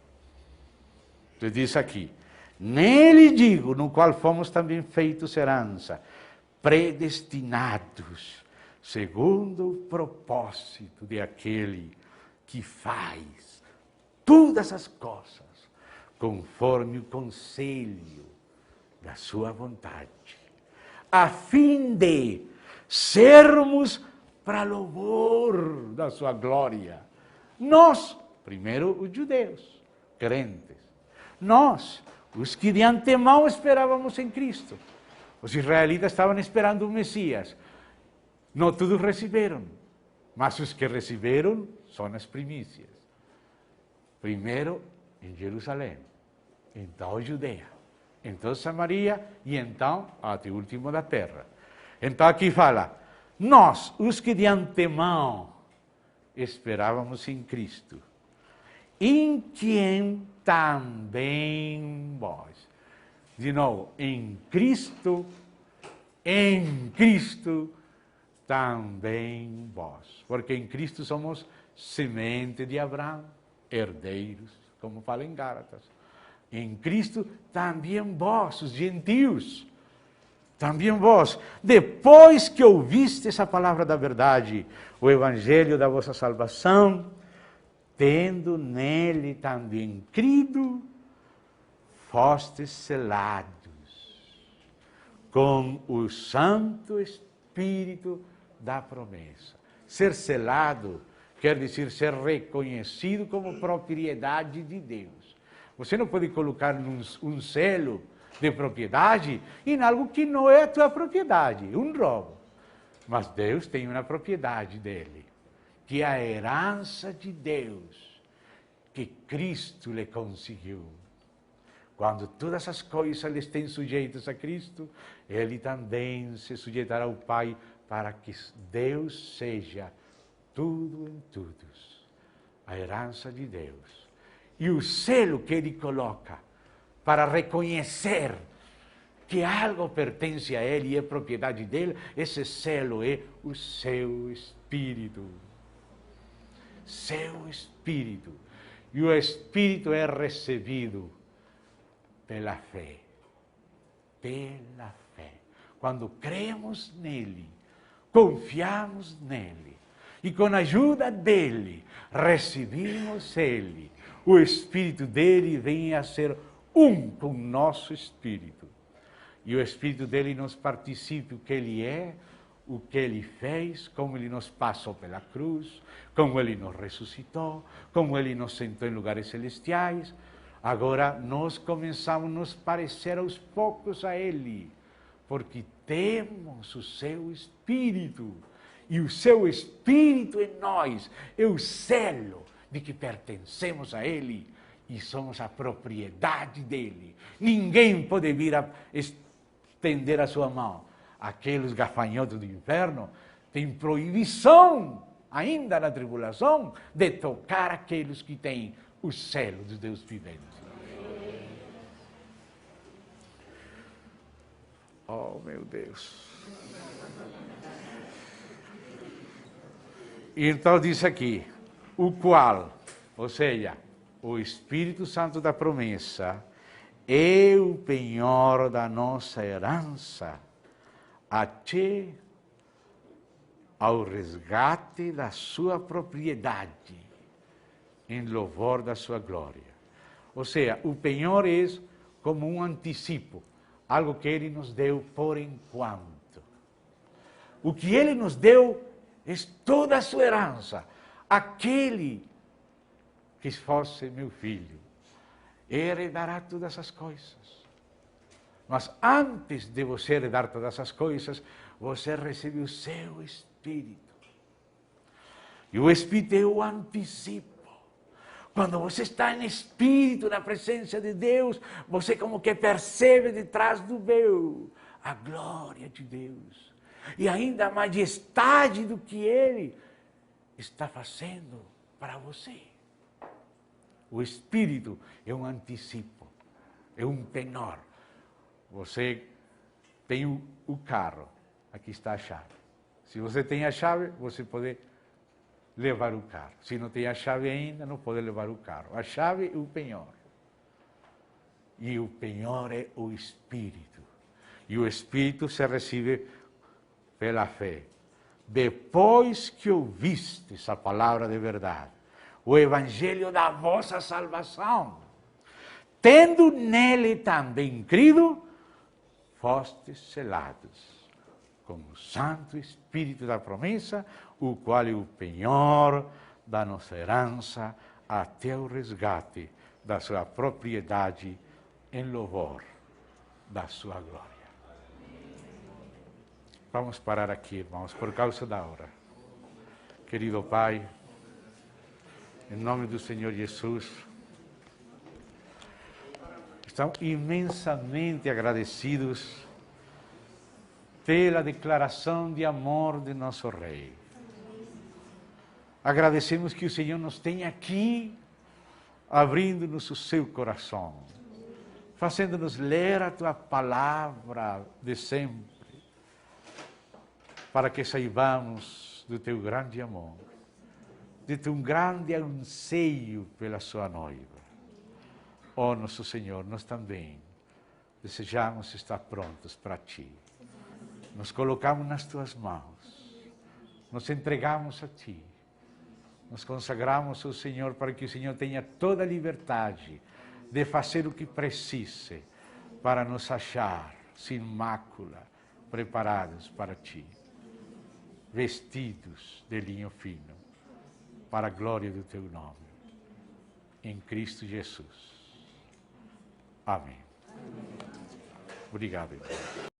Então diz aqui, nele digo, no qual fomos também feitos herança, predestinados, segundo o propósito de aquele que faz todas as coisas, conforme o conselho da sua vontade, a fim de sermos para louvor da sua glória. Nós, primeiro os judeus, crentes. Nós, os que de antemão esperávamos em Cristo. Os israelitas estavam esperando o Messias. Não todos receberam, mas os que receberam são as primícias. Primeiro em Jerusalém, então Judeia, então Samaria e então até o último da terra. Então aqui fala, nós, os que de antemão esperávamos em Cristo, em quem também vós. De novo, em Cristo também vós. Porque em Cristo somos semente de Abraão, herdeiros, como fala em Gálatas. Em Cristo também vós, os gentios, também vós, depois que ouvistes a palavra da verdade, o evangelho da vossa salvação, tendo nele também crido, fostes selados com o Santo Espírito da promessa. Ser selado quer dizer ser reconhecido como propriedade de Deus. Você não pode colocar um selo de propriedade em algo que não é a tua propriedade, um roubo. Mas Deus tem uma propriedade dele, que é a herança de Deus, que Cristo lhe conseguiu. Quando todas as coisas lhe estão sujeitas a Cristo, ele também se sujeitará ao Pai, para que Deus seja tudo em todos, a herança de Deus. E o selo que ele coloca para reconhecer que algo pertence a ele e é propriedade dele, esse selo é o seu Espírito. Seu Espírito. E o Espírito é recebido pela fé. Pela fé. Quando cremos nele, confiamos nele, e com a ajuda dele, recebemos ele, o Espírito dele vem a ser um com o nosso Espírito. E o Espírito dele nos participa o que ele é, o que ele fez, como ele nos passou pela cruz, como ele nos ressuscitou, como ele nos sentou em lugares celestiais. Agora nós começamos a nos parecer aos poucos a ele, porque temos o seu Espírito. E o seu Espírito em nós é o selo de que pertencemos a ele e somos a propriedade dele. Ninguém pode vir a estender a sua mão. Aqueles gafanhotos do inferno têm proibição, ainda na tribulação, de tocar aqueles que têm o selo de Deus vivente. Oh, meu Deus. E então diz aqui, o qual, ou seja, o Espírito Santo da promessa, é o penhor da nossa herança, até ao resgate da sua propriedade, em louvor da sua glória. Ou seja, o penhor é como um antecipo, algo que Ele nos deu por enquanto. O que Ele nos deu é toda a sua herança. Aquele que fosse meu filho heredará todas as coisas. Mas antes de você heredar todas as coisas, você recebe o seu Espírito. E o Espírito é o antecipo. Quando você está em Espírito, na presença de Deus, você como que percebe de trás do véu a glória de Deus. E ainda a majestade do que Ele está fazendo para você. O Espírito é um antecipo, é um penhor. Você tem o carro, aqui está a chave. Se você tem a chave, você pode levar o carro. Se não tem a chave ainda, não pode levar o carro. A chave é o penhor. E o penhor é o Espírito. E o Espírito se recebe pela fé. Depois que ouvistes a palavra de verdade, o evangelho da vossa salvação, tendo nele também crido, fostes selados com o Santo Espírito da promessa, o qual é o penhor da nossa herança até o resgate da sua propriedade em louvor da sua glória. Vamos parar aqui, irmãos, por causa da hora. Querido Pai, em nome do Senhor Jesus, estamos imensamente agradecidos pela declaração de amor de nosso Rei. Agradecemos que o Senhor nos tenha aqui, abrindo-nos o seu coração, fazendo-nos ler a Tua palavra de sempre, para que saibamos do Teu grande amor, de Teu grande anseio pela Sua noiva. Ó nosso Senhor, nós também desejamos estar prontos para Ti. Nos colocamos nas Tuas mãos, nos entregamos a Ti, nos consagramos ao Senhor para que o Senhor tenha toda a liberdade de fazer o que precise para nos achar sem mácula, preparados para Ti, vestidos de linho fino, para a glória do Teu nome, em Cristo Jesus. Amém. Obrigado, irmão.